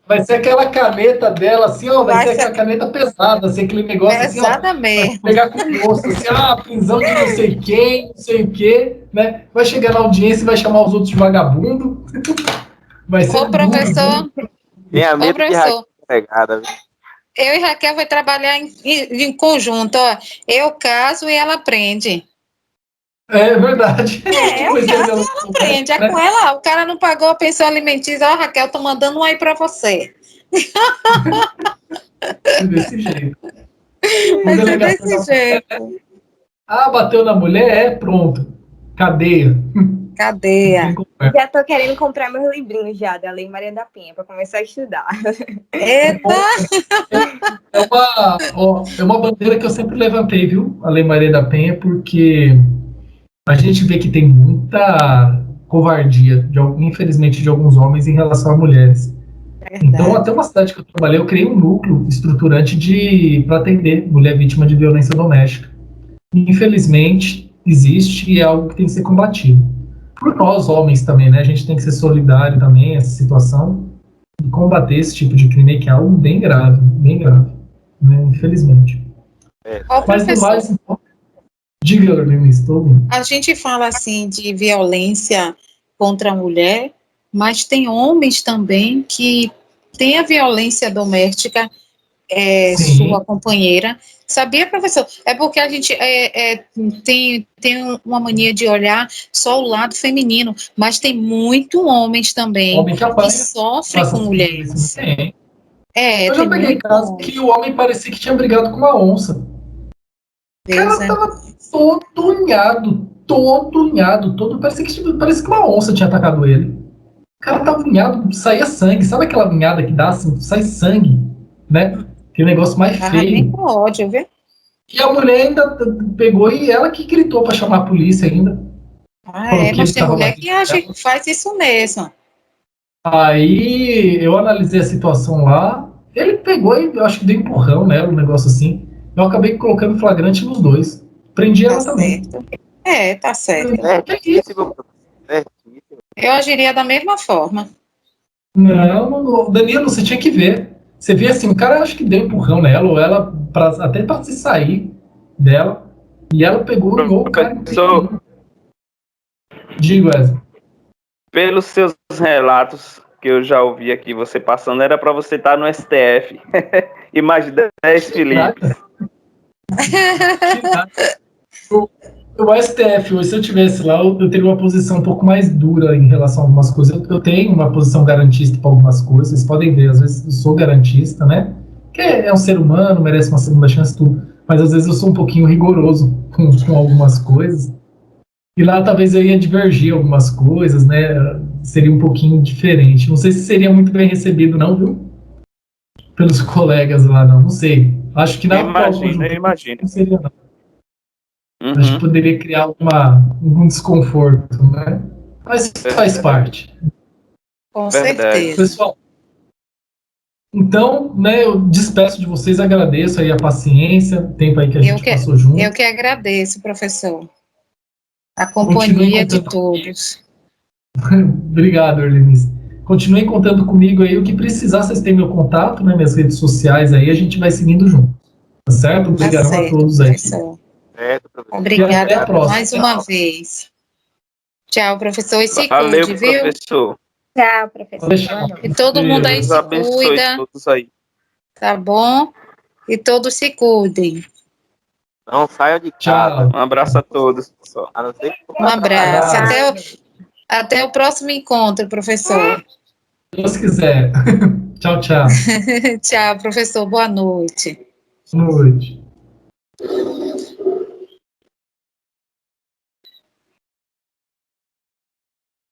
Vai ser aquela caneta dela, assim, ó, vai ser aquela caneta pesada, assim, aquele negócio assim, ó, mesmo. pegar com gosto, assim, prisão de não sei quem, não sei o quê, né? Vai chegar na audiência e vai chamar os outros de vagabundo. Vai ser Ô, professor. Tenha medo de Raquel pegada, viu? Eu e Raquel vai trabalhar em conjunto, ó. Eu caso e ela aprende. É verdade. Eu caso e ela aprende. É com ela, o cara não pagou a pensão alimentícia. Ó, Raquel, tô mandando um aí pra você. Desse jeito. Vai ser desse jeito. Bateu na mulher, pronto. Cadeia. Cadeia. Já tô querendo comprar meus livrinhos já, da Lei Maria da Penha, para começar a estudar. Eita! É uma bandeira que eu sempre levantei, viu? A Lei Maria da Penha, porque a gente vê que tem muita covardia, infelizmente, de alguns homens em relação a mulheres. Então, até uma cidade que eu trabalhei, eu criei um núcleo estruturante para atender mulher vítima de violência doméstica. Infelizmente, existe e é algo que tem que ser combatido. Por nós, homens, também, né? A gente tem que ser solidário também a essa situação e combater esse tipo de crime, que é algo bem grave, né? Infelizmente. Mas no mais, então, diga, Lenice, estou ouvindo. A gente fala assim de violência contra a mulher, mas tem homens também que têm a violência doméstica, sua companheira. Sabia, professor? É porque a gente tem uma mania de olhar só o lado feminino, mas tem muito homens também que sofrem com mulheres. Eu já peguei casos que o homem parecia que tinha brigado com uma onça. O cara tava todo unhado, parecia que uma onça tinha atacado ele. O cara tava unhado, saía sangue. Sabe aquela unhada que dá assim, sai sangue, né? Aquele negócio mais feio. Nem com ódio, viu? E a mulher ainda pegou e ela que gritou pra chamar a polícia ainda. Mas tem mulher que faz isso mesmo. Aí eu analisei a situação lá, ele pegou e eu acho que deu empurrão nela, um negócio assim. Eu acabei colocando flagrante nos dois. Prendi ela também. Tá certo. Eu agiria da mesma forma. Não, Danilo, você tinha que ver. Você vê assim, o cara acho que deu empurrão nela, ou ela, até pra se sair dela, e ela pegou e o cara. Professor, Diga, Wesley. pelos seus relatos, que eu já ouvi aqui você passando, era para você estar no STF. E mais 10 Filipes. O STF, hoje, se eu estivesse lá, eu teria uma posição um pouco mais dura em relação a algumas coisas. Eu tenho uma posição garantista para algumas coisas, vocês podem ver, às vezes eu sou garantista, né? Que é um ser humano, merece uma segunda chance, tudo. Mas às vezes eu sou um pouquinho rigoroso com algumas coisas. E lá talvez eu ia divergir algumas coisas, né? Seria um pouquinho diferente. Não sei se seria muito bem recebido, não, viu? Pelos colegas lá, não sei. Acho que na Imagino. Não seria, não. Acho que poderia criar algum desconforto, né? Mas faz parte. Com Verdade. certeza. Pessoal, então, né, eu despeço de vocês, agradeço aí a paciência, o tempo aí que a gente passou junto. Eu que agradeço, professor. A Continuem companhia de contando todos. Obrigado, Erlenice. Continuem contando comigo aí, o que precisar, vocês têm meu contato, né, minhas redes sociais aí, a gente vai seguindo junto. Tá certo? Obrigadão a todos aí. Professor. Obrigada mais uma vez. Tchau, professor. E se Valeu, cuide, viu? professor. Tchau, professor. E todo mundo aí Deus se abençoe cuida, todos aí. tá bom? E todos se cuidem. Não saiam de Tchau. casa. Um abraço a todos, pessoal. A não ser que for Um abraço. Abraço. Até o próximo encontro, professor. Se Deus quiser. Tchau, tchau. Tchau, professor. Boa noite. Boa noite.